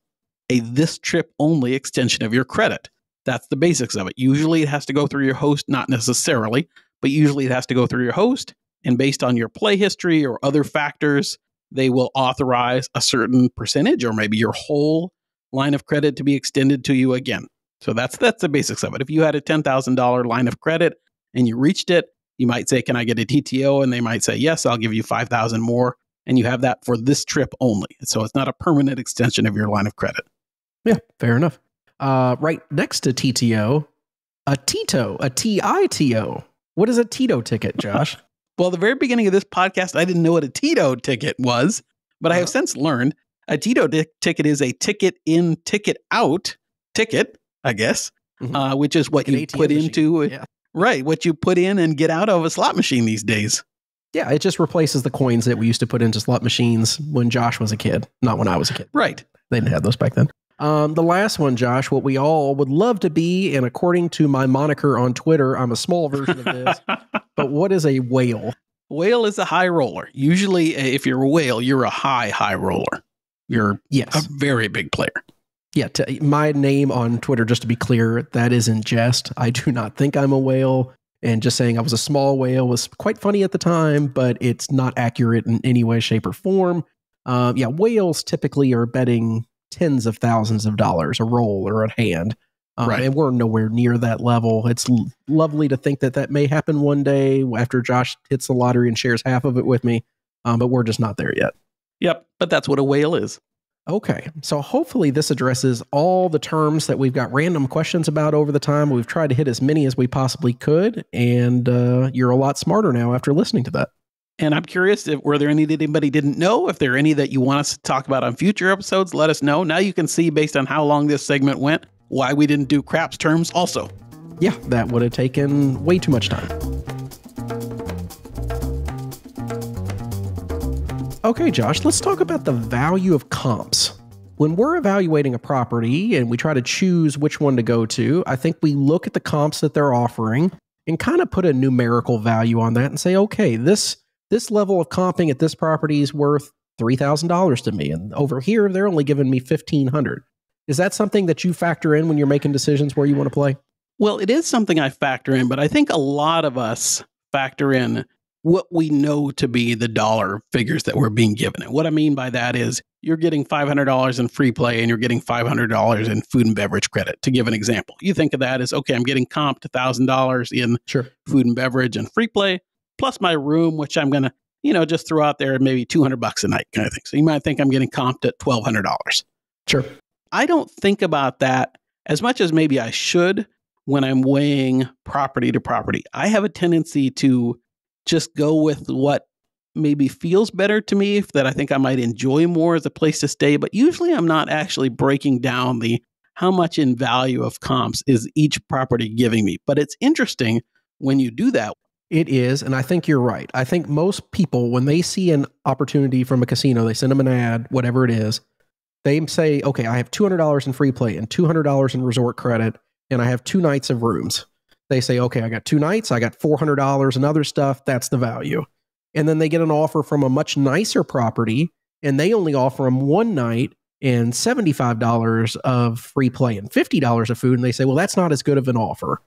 a this trip only extension of your credit. That's the basics of it. Usually it has to go through your host, not necessarily, but usually it has to go through your host. And based on your play history or other factors, they will authorize a certain percentage or maybe your whole line of credit to be extended to you again. So that's the basics of it. If you had a $10,000 line of credit and you reached it, you might say, can I get a TTO? And they might say, yes, I'll give you $5,000 more. And you have that for this trip only. So it's not a permanent extension of your line of credit. Yeah, fair enough. Right next to TTO, a TITO, a TITO. What is a TITO ticket, Josh? Well, the very beginning of this podcast, I didn't know what a TITO ticket was, but I have since learned a TITO ticket is a ticket in, ticket out ticket, I guess, which is what you put into, right, what you put in and get out of a slot machine these days. Yeah, it just replaces the coins that we used to put into slot machines when Josh was a kid, not when I was a kid. Right. They didn't have those back then. The last one, Josh, what we all would love to be, and according to my moniker on Twitter, I'm a small version of this, but what is a whale? Whale is a high roller. Usually, if you're a whale, you're a high roller. You're a very big player. Yeah, my name on Twitter, just to be clear, that is in jest. I do not think I'm a whale, and just saying I was a small whale was quite funny at the time, but it's not accurate in any way, shape, or form. Whales typically are betting tens of thousands of dollars a roll or a hand. And we're nowhere near that level. It's lovely to think that may happen one day after Josh hits the lottery and shares half of it with me. But we're just not there yet. Yep. But that's what a whale is. Okay. So hopefully this addresses all the terms that we've got random questions about over the time. We've tried to hit as many as we possibly could. And you're a lot smarter now after listening to that. And I'm curious, were there any that anybody didn't know? If there are any that you want us to talk about on future episodes, let us know. Now you can see, based on how long this segment went, why we didn't do craps terms also. Yeah, that would have taken way too much time. Okay, Josh, let's talk about the value of comps. When we're evaluating a property and we try to choose which one to go to, I think we look at the comps that they're offering and kind of put a numerical value on that and say, okay, this level of comping at this property is worth $3,000 to me. And over here, they're only giving me $1,500. Is that something that you factor in when you're making decisions where you want to play? Well, it is something I factor in, but I think a lot of us factor in what we know to be the dollar figures that we're being given. And what I mean by that is you're getting $500 in free play and you're getting $500 in food and beverage credit, to give an example. You think of that as, okay, I'm getting comped $1,000 in food and beverage and free play, plus my room, which I'm going to, just throw out there maybe $200 a night kind of thing. So you might think I'm getting comped at $1,200. Sure. I don't think about that as much as maybe I should when I'm weighing property to property. I have a tendency to just go with what maybe feels better to me, that I think I might enjoy more as a place to stay. But usually I'm not actually breaking down how much in value of comps is each property giving me. But it's interesting when you do that. It is, and I think you're right. I think most people, when they see an opportunity from a casino, they send them an ad, whatever it is, they say, okay, I have $200 in free play and $200 in resort credit, and I have 2 nights of rooms. They say, okay, I got 2 nights, I got $400 and other stuff, that's the value. And then they get an offer from a much nicer property, and they only offer them 1 night and $75 of free play and $50 of food, and they say, well, that's not as good of an offer.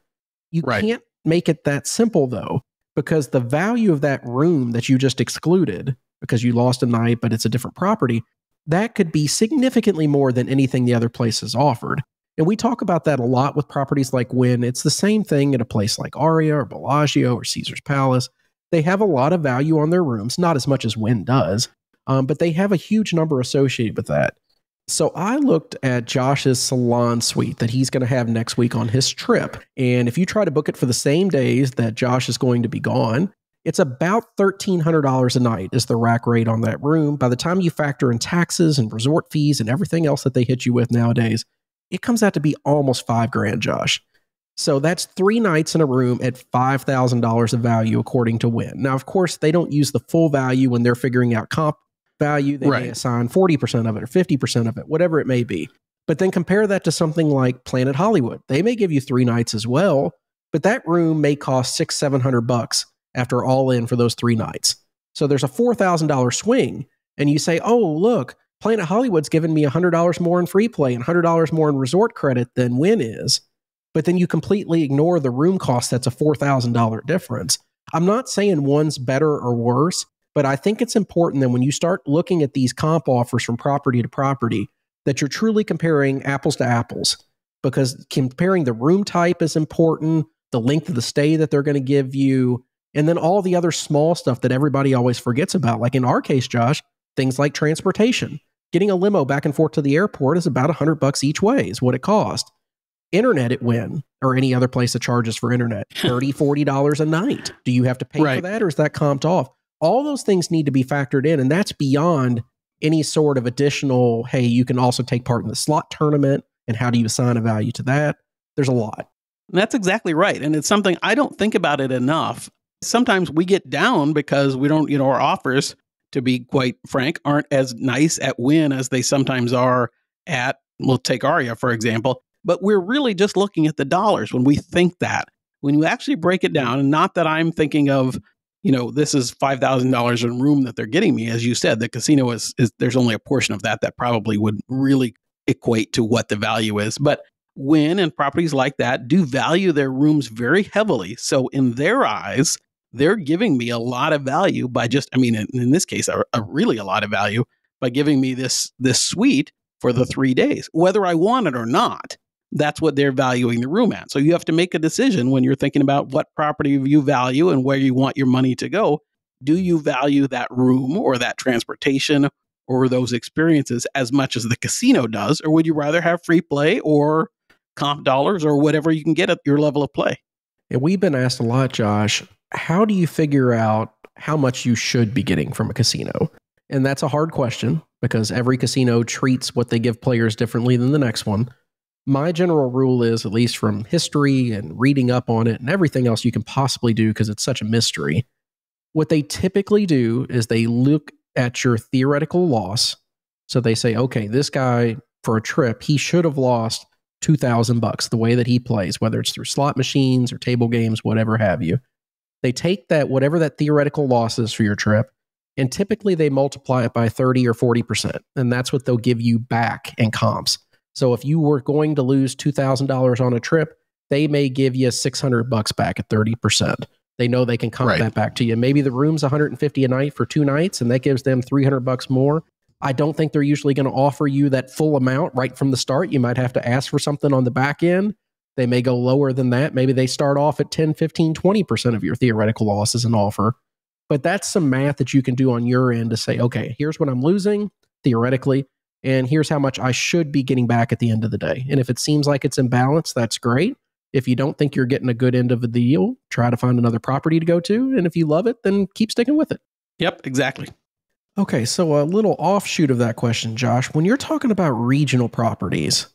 You can't make it that simple, though, because the value of that room that you just excluded, because you lost a night, but it's a different property, that could be significantly more than anything the other place has offered. And we talk about that a lot with properties like Wynn. It's the same thing at a place like Aria or Bellagio or Caesar's Palace. They have a lot of value on their rooms, not as much as Wynn does, but they have a huge number associated with that. So I looked at Josh's salon suite that he's going to have next week on his trip. And if you try to book it for the same days that Josh is going to be gone, it's about $1,300 a night is the rack rate on that room. By the time you factor in taxes and resort fees and everything else that they hit you with nowadays, it comes out to be almost $5,000, Josh. So that's 3 nights in a room at $5,000 of value according to Wynn. Now, of course, they don't use the full value when they're figuring out comp value. They may assign 40% of it or 50% of it, whatever it may be. But then compare that to something like Planet Hollywood. They may give you 3 nights as well, but that room may cost $600-700 after all in for those 3 nights. So there's a $4,000 swing. And you say, oh, look, Planet Hollywood's giving me $100 more in free play and $100 more in resort credit than Wynn is. But then you completely ignore the room cost. That's a $4,000 difference. I'm not saying one's better or worse, but I think it's important that when you start looking at these comp offers from property to property, that you're truly comparing apples to apples, because comparing the room type is important, the length of the stay that they're going to give you, and then all the other small stuff that everybody always forgets about. Like in our case, Josh, things like transportation. Getting a limo back and forth to the airport is about $100 each way is what it cost. Internet at Wynn or any other place that charges for internet, $30-40 a night. Do you have to pay for that, or is that comped off? All those things need to be factored in, and that's beyond any sort of additional, hey, you can also take part in the slot tournament, and how do you assign a value to that? There's a lot. That's exactly right. And it's something I don't think about it enough. Sometimes we get down because we don't, our offers, to be quite frank, aren't as nice at Wynn as they sometimes are at, we'll take Aria, for example. But we're really just looking at the dollars when we think that. When you actually break it down, and not that I'm thinking of, this is $5,000 in room that they're getting me. As you said, the casino is there's only a portion of that probably would really equate to what the value is. But Wynn and properties like that do value their rooms very heavily. So in their eyes, they're giving me a lot of value by just, in this case, a really a lot of value by giving me this suite for the 3 days, whether I want it or not. That's what they're valuing the room at. So you have to make a decision when you're thinking about what property you value and where you want your money to go. Do you value that room or that transportation or those experiences as much as the casino does? Or would you rather have free play or comp dollars or whatever you can get at your level of play? And we've been asked a lot, Josh, how do you figure out how much you should be getting from a casino? And that's a hard question because every casino treats what they give players differently than the next one. My general rule is, at least from history and reading up on it and everything else you can possibly do because it's such a mystery, what they typically do is they look at your theoretical loss. So they say, okay, this guy for a trip, he should have lost $2,000 the way that he plays, whether it's through slot machines or table games, whatever have you. They take that, whatever that theoretical loss is for your trip, and typically they multiply it by 30 or 40%. And that's what they'll give you back in comps. So if you were going to lose $2,000 on a trip, they may give you $600 back at 30%. They know they can comp that back to you. Maybe the room's $150 a night for 2 nights, and that gives them $300 more. I don't think they're usually going to offer you that full amount right from the start. You might have to ask for something on the back end. They may go lower than that. Maybe they start off at 10, 15, 20% of your theoretical loss as an offer. But that's some math that you can do on your end to say, okay, here's what I'm losing theoretically, and here's how much I should be getting back at the end of the day. And if it seems like it's imbalanced, that's great. If you don't think you're getting a good end of the deal, try to find another property to go to. And if you love it, then keep sticking with it. Yep, exactly. Okay, so a little offshoot of that question, Josh. When you're talking about regional properties,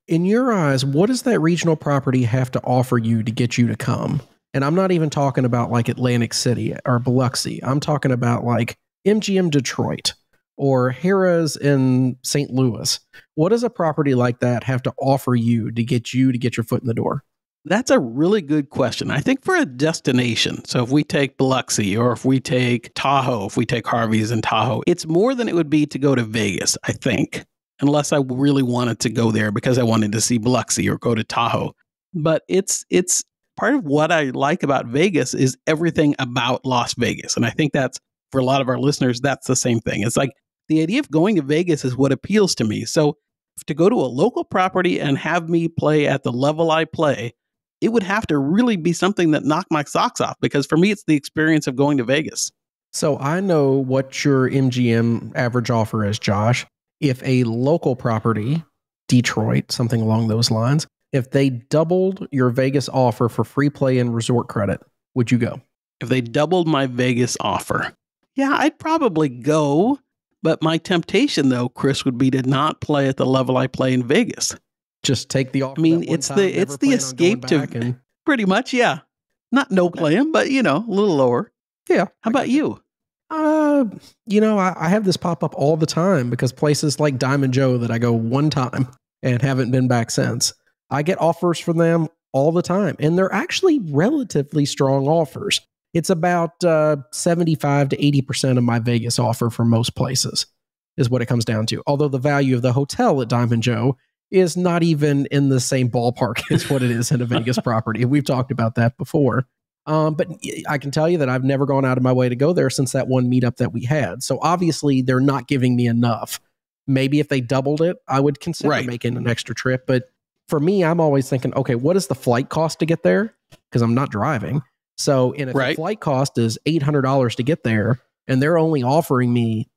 in your eyes, what does that regional property have to offer you to get you to come? And I'm not even talking about like Atlantic City or Biloxi. I'm talking about like MGM Detroit or Harrah's in St. Louis. What does a property like that have to offer you to get your foot in the door? That's a really good question. I think for a destination, so if we take Biloxi or if we take Tahoe, if we take Harvey's in Tahoe, it's more than it would be to go to Vegas, I think, unless I really wanted to go there because I wanted to see Biloxi or go to Tahoe. But it's part of what I like about Vegas is everything about Las Vegas. And I think that's, for a lot of our listeners, that's the same thing. It's like the idea of going to Vegas is what appeals to me. So to go to a local property and have me play at the level I play, it would have to really be something that knocked my socks off, because for me, it's the experience of going to Vegas. So I know what your MGM average offer is, Josh. If a local property, Detroit, something along those lines, if they doubled your Vegas offer for free play and resort credit, would you go? If they doubled my Vegas offer, yeah, I'd probably go. But my temptation, though, Chris, would be to not play at the level I play in Vegas. Just take the offer. I mean, it's the escape to pretty much, yeah. Not no playing, but a little lower. Yeah. How about you? I have this pop up all the time because places like Diamond Joe that I go one time and haven't been back since. I get offers from them all the time, and they're actually relatively strong offers. It's about 75 to 80% of my Vegas offer for most places is what it comes down to. Although the value of the hotel at Diamond Joe is not even in the same ballpark as what it is in a Vegas property. We've talked about that before. But I can tell you that I've never gone out of my way to go there since that one meetup that we had. So obviously they're not giving me enough. Maybe if they doubled it, I would consider making an extra trip. But for me, I'm always thinking, okay, what is the flight cost to get there? Because I'm not driving. So if the flight cost is $800 to get there and they're only offering me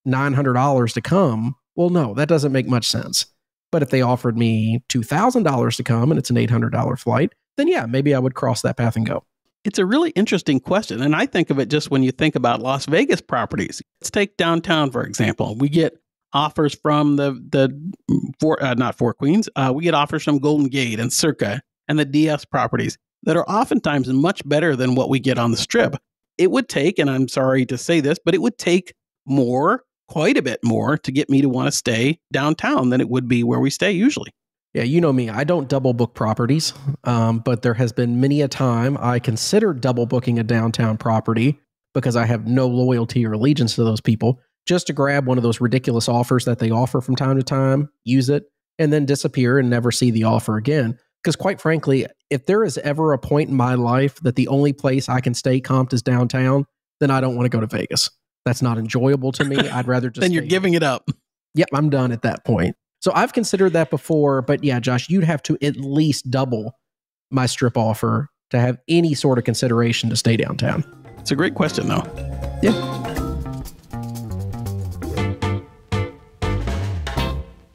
$900 to come, well, no, that doesn't make much sense. But if they offered me $2,000 to come and it's an $800 flight, then yeah, maybe I would cross that path and go. It's a really interesting question. And I think of it just when you think about Las Vegas properties. Let's take downtown, for example. We get offers from not Four Queens. We get offers from Golden Gate and Circa and the DS properties that are oftentimes much better than what we get on the Strip. It would take, and I'm sorry to say this, but it would take quite a bit more to get me to want to stay downtown than it would be where we stay usually. Yeah, you know me, I don't double book properties, but there has been many a time I considered double booking a downtown property because I have no loyalty or allegiance to those people, just to grab one of those ridiculous offers that they offer from time to time, use it, and then disappear and never see the offer again. Because quite frankly, if there is ever a point in my life that the only place I can stay comped is downtown, then I don't want to go to Vegas. That's not enjoyable to me. I'd rather just then you're giving it up. Yep, I'm done at that point. So I've considered that before, but yeah, Josh, you'd have to at least double my Strip offer to have any sort of consideration to stay downtown. It's a great question, though. Yeah.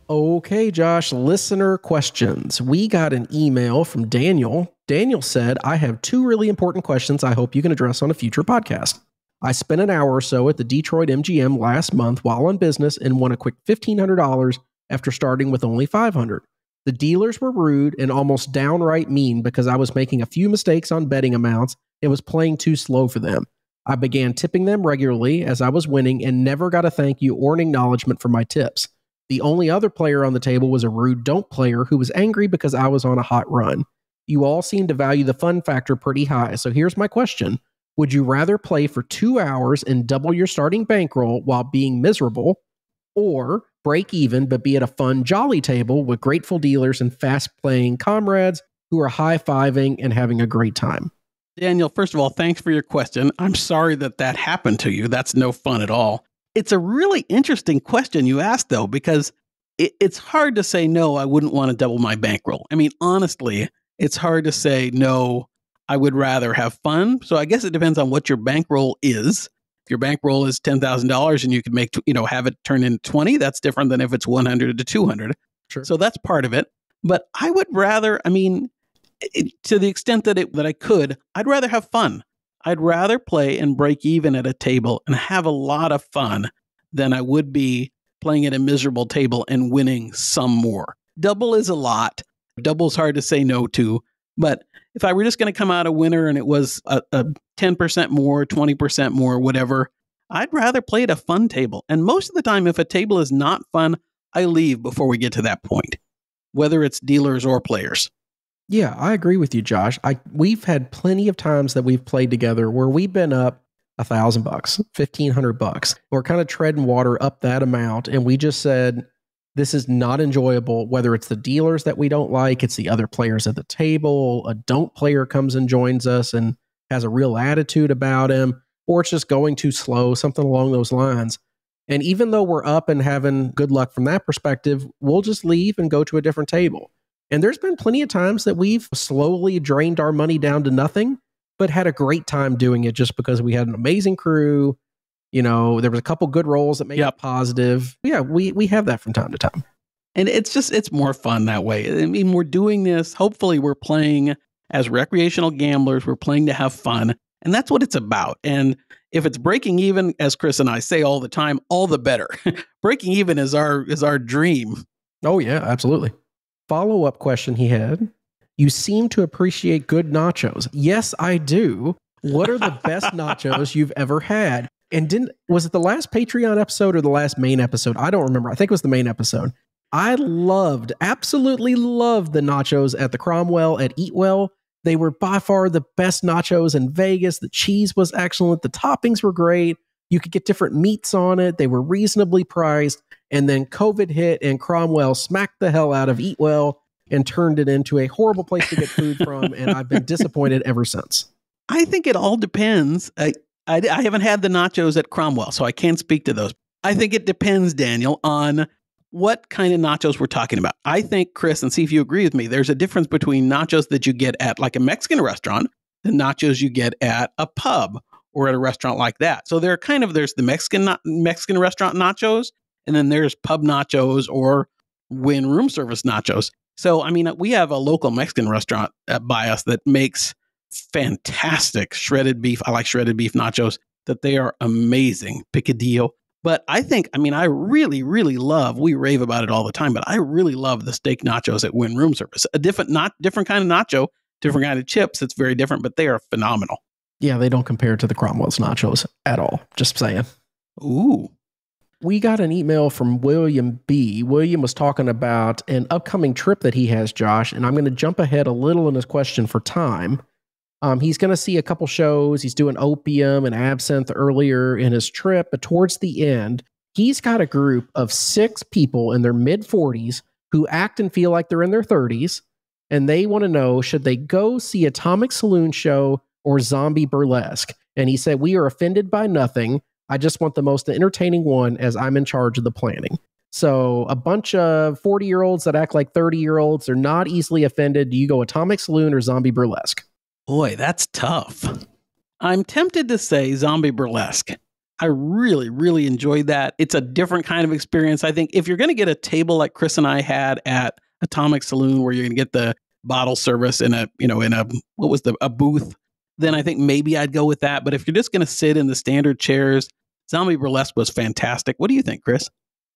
Okay, Josh, listener questions. We got an email from Daniel. Daniel said, I have two really important questions I hope you can address on a future podcast. I spent an hour or so at the Detroit MGM last month while on business and won a quick $1,500 after starting with only $500. The dealers were rude and almost downright mean because I was making a few mistakes on betting amounts and was playing too slow for them. I began tipping them regularly as I was winning and never got a thank you or an acknowledgement for my tips. The only other player on the table was a rude don't player who was angry because I was on a hot run. You all seem to value the fun factor pretty high, so here's my question. Would you rather play for 2 hours and double your starting bankroll while being miserable, or break even but be at a fun, jolly table with grateful dealers and fast-playing comrades who are high-fiving and having a great time? Daniel, first of all, thanks for your question. I'm sorry that happened to you. That's no fun at all. It's a really interesting question you asked, though, because it's hard to say, no, I wouldn't want to double my bankroll. I mean, honestly, it's hard to say, no, I would rather have fun. So I guess it depends on what your bankroll is. If your bankroll is $10,000 and you could make, have it turn into 20, that's different than if it's 100 to 200. Sure. So that's part of it. But I would rather, to the extent that I could, I'd rather have fun. I'd rather play and break even at a table and have a lot of fun than I would be playing at a miserable table and winning some more. Double is a lot. Double's hard to say no to. But if I were just going to come out a winner and it was a 10% more, 20% more, whatever, I'd rather play at a fun table. And most of the time, if a table is not fun, I leave before we get to that point, whether it's dealers or players. Yeah, I agree with you, Josh. We've had plenty of times that we've played together where we've been up $1,000, $1,500. We're kind of treading water up that amount, and we just said, this is not enjoyable, whether it's the dealers that we don't like, it's the other players at the table, a don't player comes and joins us and has a real attitude about him, or it's just going too slow, something along those lines. And even though we're up and having good luck from that perspective, we'll just leave and go to a different table. And there's been plenty of times that we've slowly drained our money down to nothing but had a great time doing it just because we had an amazing crew. You know, there was a couple good rolls that made it positive. Yeah, we have that from time to time. And it's more fun that way. I mean, we're doing this. Hopefully we're playing as recreational gamblers. We're playing to have fun. And that's what it's about. And if it's breaking even, as Chris and I say all the time, all the better. Breaking even is our dream. Oh, yeah, absolutely. Follow-up question he had. You seem to appreciate good nachos. Yes, I do. What are the best nachos you've ever had? And was it the last Patreon episode or the last main episode? I don't remember. I think it was the main episode. I absolutely loved the nachos at the Cromwell at Eatwell. They were by far the best nachos in Vegas. The cheese was excellent. The toppings were great. You could get different meats on it. They were reasonably priced. And then COVID hit and Cromwell smacked the hell out of Eatwell and turned it into a horrible place to get food from. And I've been disappointed ever since. I think it all depends. I haven't had the nachos at Cromwell, so I can't speak to those. I think it depends, Daniel, on what kind of nachos we're talking about. I think, Chris, and see if you agree with me, there's a difference between nachos that you get at like a Mexican restaurant and nachos you get at a pub or at a restaurant like that. So there's the Mexican restaurant nachos, and then there's pub nachos or win room service nachos. So, I mean, we have a local Mexican restaurant by us that makes fantastic shredded beef. I like shredded beef nachos, that they are amazing. Picadillo. But I really, really love, we rave about it all the time, but I really love the steak nachos at Win Room Service. A different kind of nacho, different kind of chips. It's very different, but they are phenomenal. Yeah, they don't compare to the Cromwell's nachos at all. Just saying. Ooh. We got an email from William B. William was talking about an upcoming trip that he has, Josh, and I'm going to jump ahead a little in his question for time. He's going to see a couple shows. He's doing Opium and Absinthe earlier in his trip, but towards the end, he's got a group of 6 people in their mid-40s who act and feel like they're in their 30s, and they want to know, should they go see Atomic Saloon Show or Zombie Burlesque? And he said, we are offended by nothing. I just want the most entertaining one as I'm in charge of the planning. So a bunch of 40-year-olds that act like 30-year-olds are not easily offended. Do you go Atomic Saloon or Zombie Burlesque? Boy, that's tough. I'm tempted to say Zombie Burlesque. I really, really enjoyed that. It's a different kind of experience. I think if you're going to get a table like Chris and I had at Atomic Saloon, where you're going to get the bottle service in a booth, then I think maybe I'd go with that. But if you're just going to sit in the standard chairs, Zombie Burlesque was fantastic. What do you think, Chris?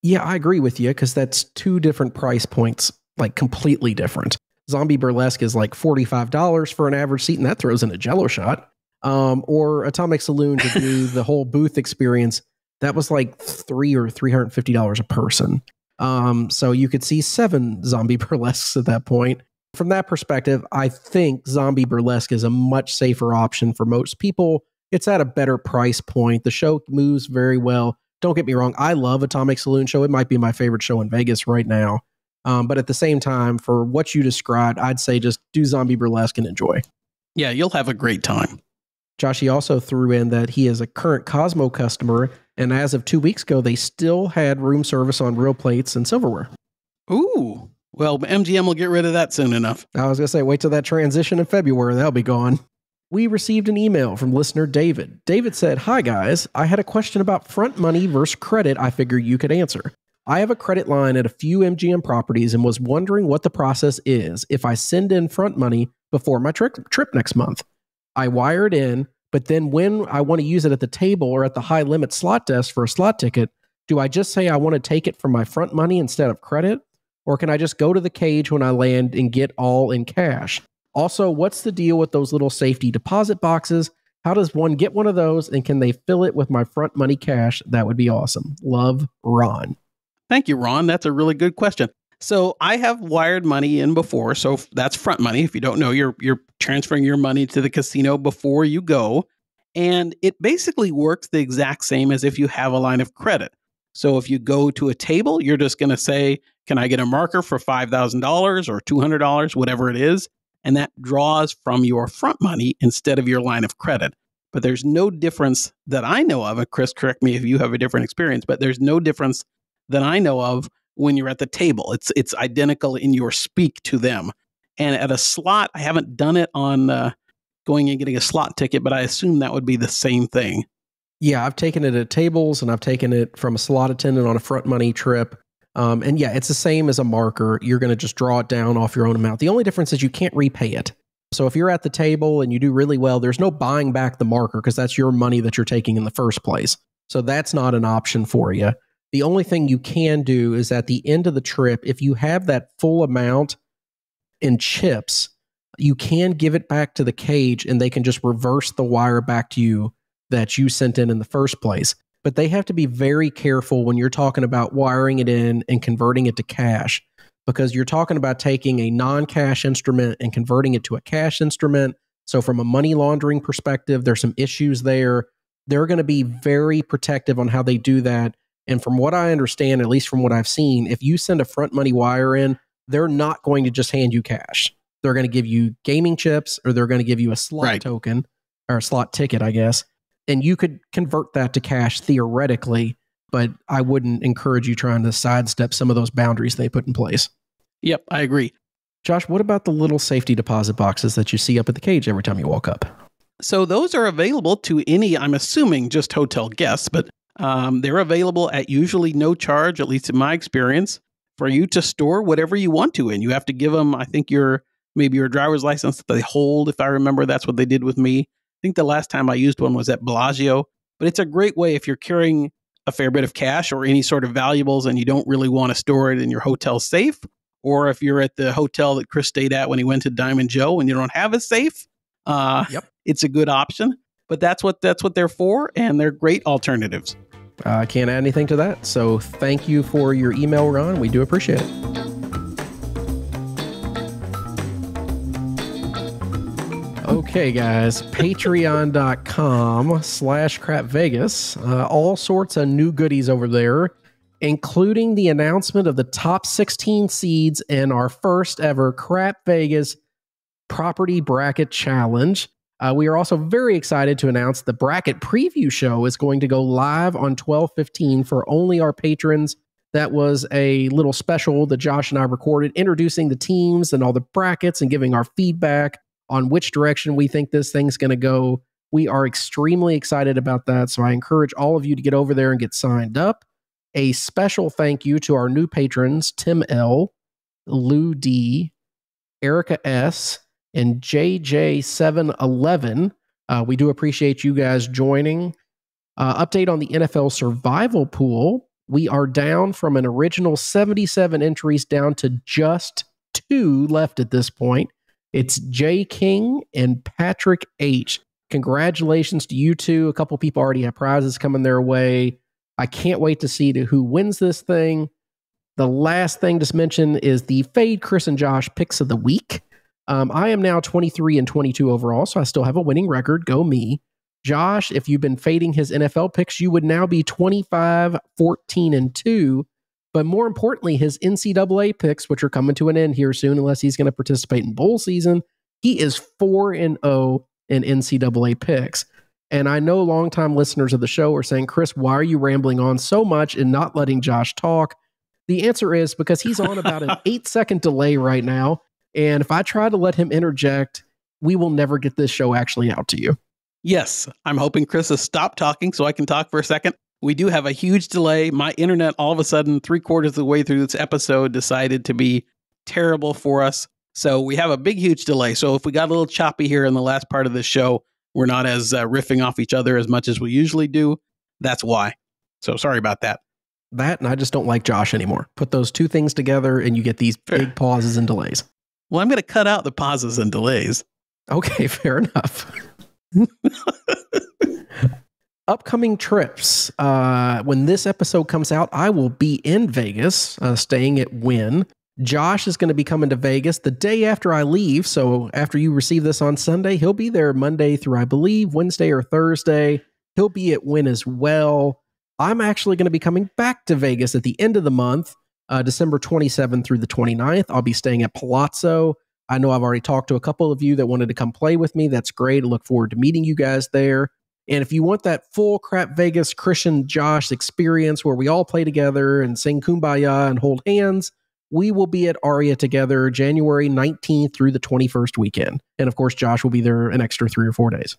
Yeah, I agree with you, because that's 2 different price points, like completely different. Zombie Burlesque is like $45 for an average seat, and that throws in a Jell-O shot. Or Atomic Saloon to do the whole booth experience, that was like $300 or $350 a person. So you could see 7 Zombie Burlesques at that point. From that perspective, I think Zombie Burlesque is a much safer option for most people. It's at a better price point. The show moves very well. Don't get me wrong, I love Atomic Saloon Show. It might be my favorite show in Vegas right now. But at the same time, for what you described, I'd say just do Zombie Burlesque and enjoy. Yeah, you'll have a great time. Josh, he also threw in that he is a current Cosmo customer, and as of 2 weeks ago, they still had room service on real plates and silverware. Ooh. Well, MGM will get rid of that soon enough. I was going to say, wait till that transition in February. That'll be gone. We received an email from listener David. David said, hi, guys. I had a question about front money versus credit I figured you could answer. I have a credit line at a few MGM properties and was wondering what the process is if I send in front money before my trip next month. I wire it in, but then when I want to use it at the table or at the high limit slot desk for a slot ticket, do I just say I want to take it from my front money instead of credit? Or can I just go to the cage when I land and get all in cash? Also, what's the deal with those little safety deposit boxes? How does one get one of those, and can they fill it with my front money cash? That would be awesome. Love, Ron. Thank you, Ron. That's a really good question. So I have wired money in before. So that's front money. If you don't know, you're transferring your money to the casino before you go. And it basically works the exact same as if you have a line of credit. So if you go to a table, you're just going to say, can I get a marker for $5,000 or $200, whatever it is? And that draws from your front money instead of your line of credit. But there's no difference that I know of. And Chris, correct me if you have a different experience, but there's no difference that I know of when you're at the table. It's identical in your speak to them. And at a slot, I haven't done it on going and getting a slot ticket, but I assume that would be the same thing. Yeah, I've taken it at tables, and I've taken it from a slot attendant on a front money trip. And yeah, it's the same as a marker. You're going to just draw it down off your own amount. The only difference is you can't repay it. So if you're at the table and you do really well, there's no buying back the marker because that's your money that you're taking in the first place. So that's not an option for you. The only thing you can do is at the end of the trip, if you have that full amount in chips, you can give it back to the cage and they can just reverse the wire back to you that you sent in the first place. But they have to be very careful when you're talking about wiring it in and converting it to cash, because you're talking about taking a non-cash instrument and converting it to a cash instrument. So from a money laundering perspective, there's some issues there. They're going to be very protective on how they do that. And from what I understand, at least from what I've seen, if you send a front money wire in, they're not going to just hand you cash. They're going to give you gaming chips, or they're going to give you a slot token or a slot ticket, I guess. And you could convert that to cash theoretically, but I wouldn't encourage you trying to sidestep some of those boundaries they put in place. Yep, I agree. Josh, what about the little safety deposit boxes that you see up at the cage every time you walk up? So those are available to any, I'm assuming, just hotel guests, but they're available at usually no charge, at least in my experience, for you to store whatever you want to. And you have to give them, I think, maybe your driver's license that they hold. If I remember, that's what they did with me. I think the last time I used one was at Bellagio, but it's a great way if you're carrying a fair bit of cash or any sort of valuables and you don't really want to store it in your hotel safe, or if you're at the hotel that Chris stayed at when he went to Diamond Joe and you don't have a safe, it's a good option. But that's what they're for, and they're great alternatives. I can't add anything to that. So thank you for your email, Ron. We do appreciate it. Okay, guys, patreon.com/crapvegas. All sorts of new goodies over there, including the announcement of the top 16 seeds in our first ever Crap Vegas Property Bracket Challenge. We are also very excited to announce the bracket preview show is going to go live on 12/15 for only our patrons. That was a little special that Josh and I recorded, introducing the teams and all the brackets and giving our feedback on which direction we think this thing's going to go. We are extremely excited about that, so I encourage all of you to get over there and get signed up. A special thank you to our new patrons, Tim L., Lou D., Erica S., and JJ711. We do appreciate you guys joining. Update on the NFL survival pool. We are down from an original 77 entries down to just 2 left at this point. It's J. King and Patrick H. Congratulations to you two. A couple people already have prizes coming their way. I can't wait to see who wins this thing. The last thing to mention is the Fade Chris and Josh picks of the week. I am now 23 and 22 overall, so I still have a winning record. Go me. Josh, if you've been fading his NFL picks, you would now be 25, 14, and 2. But more importantly, his NCAA picks, which are coming to an end here soon, unless he's going to participate in bowl season, he is 4-0 in NCAA picks. And I know longtime listeners of the show are saying, Chris, why are you rambling on so much and not letting Josh talk? The answer is because he's on about an 8-second delay right now. And if I try to let him interject, we will never get this show actually out to you. Yes, I'm hoping Chris has stopped talking so I can talk for a second. We do have a huge delay. My internet, all of a sudden, 3/4 of the way through this episode, decided to be terrible for us. So we have a big, huge delay. So if we got a little choppy here in the last part of the show, we're not as riffing off each other as much as we usually do. That's why. So sorry about that. That, and I just don't like Josh anymore. Put those two things together and you get these big pauses and delays. Well, I'm going to cut out the pauses and delays. Okay, fair enough. Upcoming trips. When this episode comes out, I will be in Vegas, staying at Wynn. Josh is going to be coming to Vegas the day after I leave. So after you receive this on Sunday, he'll be there Monday through, I believe, Wednesday or Thursday. He'll be at Wynn as well. I'm actually going to be coming back to Vegas at the end of the month, December 27th through the 29th. I'll be staying at Palazzo. I know I've already talked to a couple of you that wanted to come play with me. That's great. I look forward to meeting you guys there. And if you want that full Crap Vegas Christian Josh experience where we all play together and sing Kumbaya and hold hands, we will be at Aria together January 19th through the 21st weekend. And of course, Josh will be there an extra 3 or 4 days.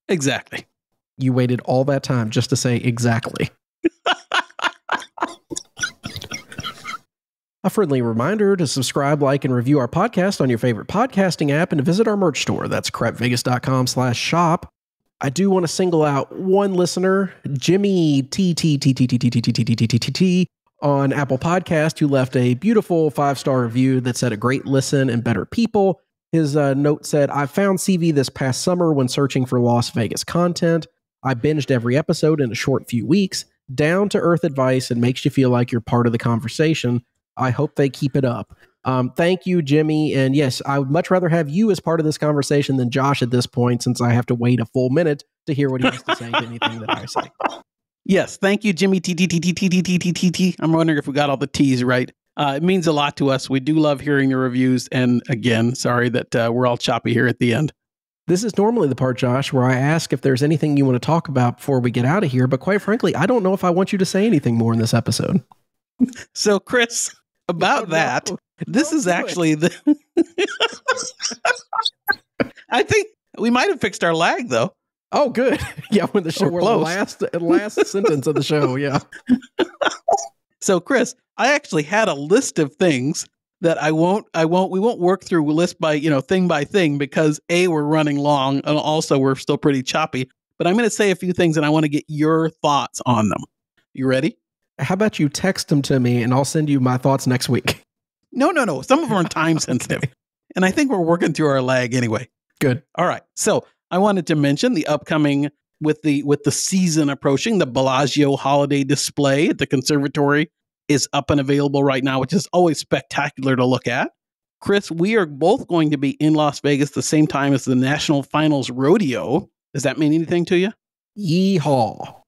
Exactly. You waited all that time just to say exactly. A friendly reminder to subscribe, like, and review our podcast on your favorite podcasting app and to visit our merch store. That's crapvegas.com/shop. I do want to single out one listener, Jimmy T on Apple Podcast, who left a beautiful 5-star review that said a great listen and better people. His note said, I found CV this past summer when searching for Las Vegas content. I binged every episode in a short few weeks. Down to earth advice and makes you feel like you're part of the conversation. I hope they keep it up. Thank you, Jimmy. And yes, I would much rather have you as part of this conversation than Josh at this point, since I have to wait a full minute to hear what he has to say to anything that I say. Yes, thank you, Jimmy T. I'm wondering if we got all the T's right. It means a lot to us. We do love hearing the reviews. And again, sorry that we're all choppy here at the end. This is normally the part, Josh, where I ask if there's anything you want to talk about before we get out of here. But quite frankly, I don't know if I want you to say anything more in this episode. So, Chris, about that, this is actually the... I think we might have fixed our lag, though. Oh, good. Yeah, when the show, we're the last sentence of the show, yeah. So, Chris, I actually had a list of things that we won't work through list by, thing by thing, because A, we're running long, and also we're still pretty choppy. But I'm going to say a few things, and I want to get your thoughts on them. You ready? How about you text them to me, and I'll send you my thoughts next week? No. Some of them are time sensitive. Okay. And I think we're working through our lag anyway. Good. All right. So I wanted to mention the upcoming, with the season approaching, the Bellagio holiday display at the conservatory is up and available right now, which is always spectacular to look at. Chris, we are both going to be in Las Vegas the same time as the National Finals Rodeo. Does that mean anything to you? Yeehaw.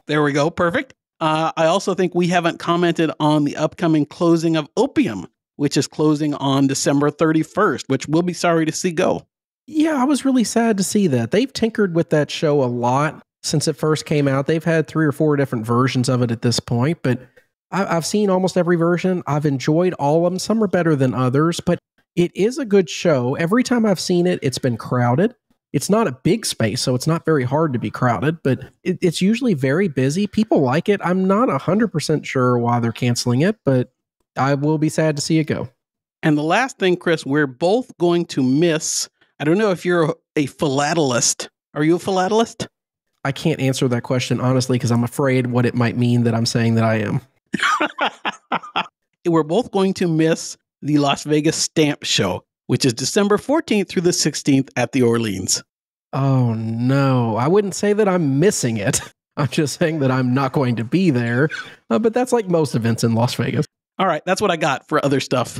There we go. Perfect. I also think we haven't commented on the upcoming closing of Opium, which is closing on December 31st, which we'll be sorry to see go. Yeah, I was really sad to see that. They've tinkered with that show a lot since it first came out. They've had 3 or 4 different versions of it at this point, but I've seen almost every version. I've enjoyed all of them. Some are better than others, but it is a good show. Every time I've seen it, it's been crowded. It's not a big space, so it's not very hard to be crowded, but it's usually very busy. People like it. I'm not 100% sure why they're canceling it, but I will be sad to see it go. And the last thing, Chris, we're both going to miss, I don't know if you're a philatelist. Are you a philatelist? I can't answer that question, honestly, because I'm afraid what it might mean that I'm saying that I am. We're both going to miss the Las Vegas Stamp Show, which is December 14th through the 16th at the Orleans. Oh, no. I wouldn't say that I'm missing it. I'm just saying that I'm not going to be there. But that's like most events in Las Vegas. All right. That's what I got for other stuff.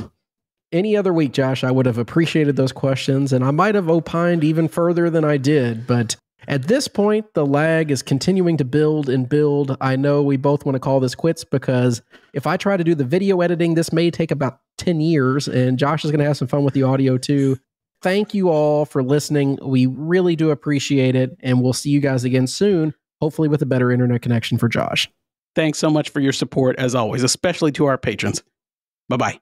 Any other week, Josh, I would have appreciated those questions, and I might have opined even further than I did. But at this point, the lag is continuing to build and build. I know we both want to call this quits, because if I try to do the video editing, this may take about 10 years, and Josh is going to have some fun with the audio too. Thank you all for listening. We really do appreciate it, and we'll see you guys again soon, hopefully with a better internet connection for Josh. Thanks so much for your support, as always, especially to our patrons. Bye-bye.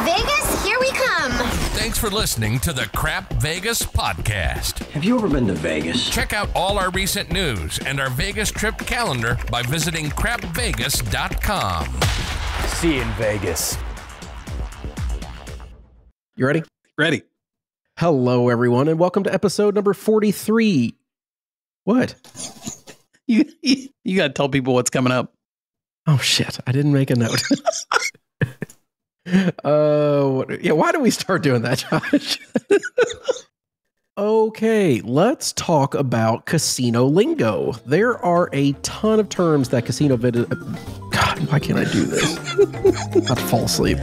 Vegas, here we come. Thanks for listening to the Crap Vegas podcast. Have you ever been to Vegas? Check out all our recent news and our Vegas trip calendar by visiting crapvegas.com. See you in Vegas. You ready? Ready. Hello, everyone, and welcome to episode number 43. What? You got to tell people what's coming up. Oh, shit. I didn't make a note. Yeah, why do we start doing that, Josh? Okay, let's talk about casino lingo. There are a ton of terms that God, why can't I do this? I'm about to fall asleep.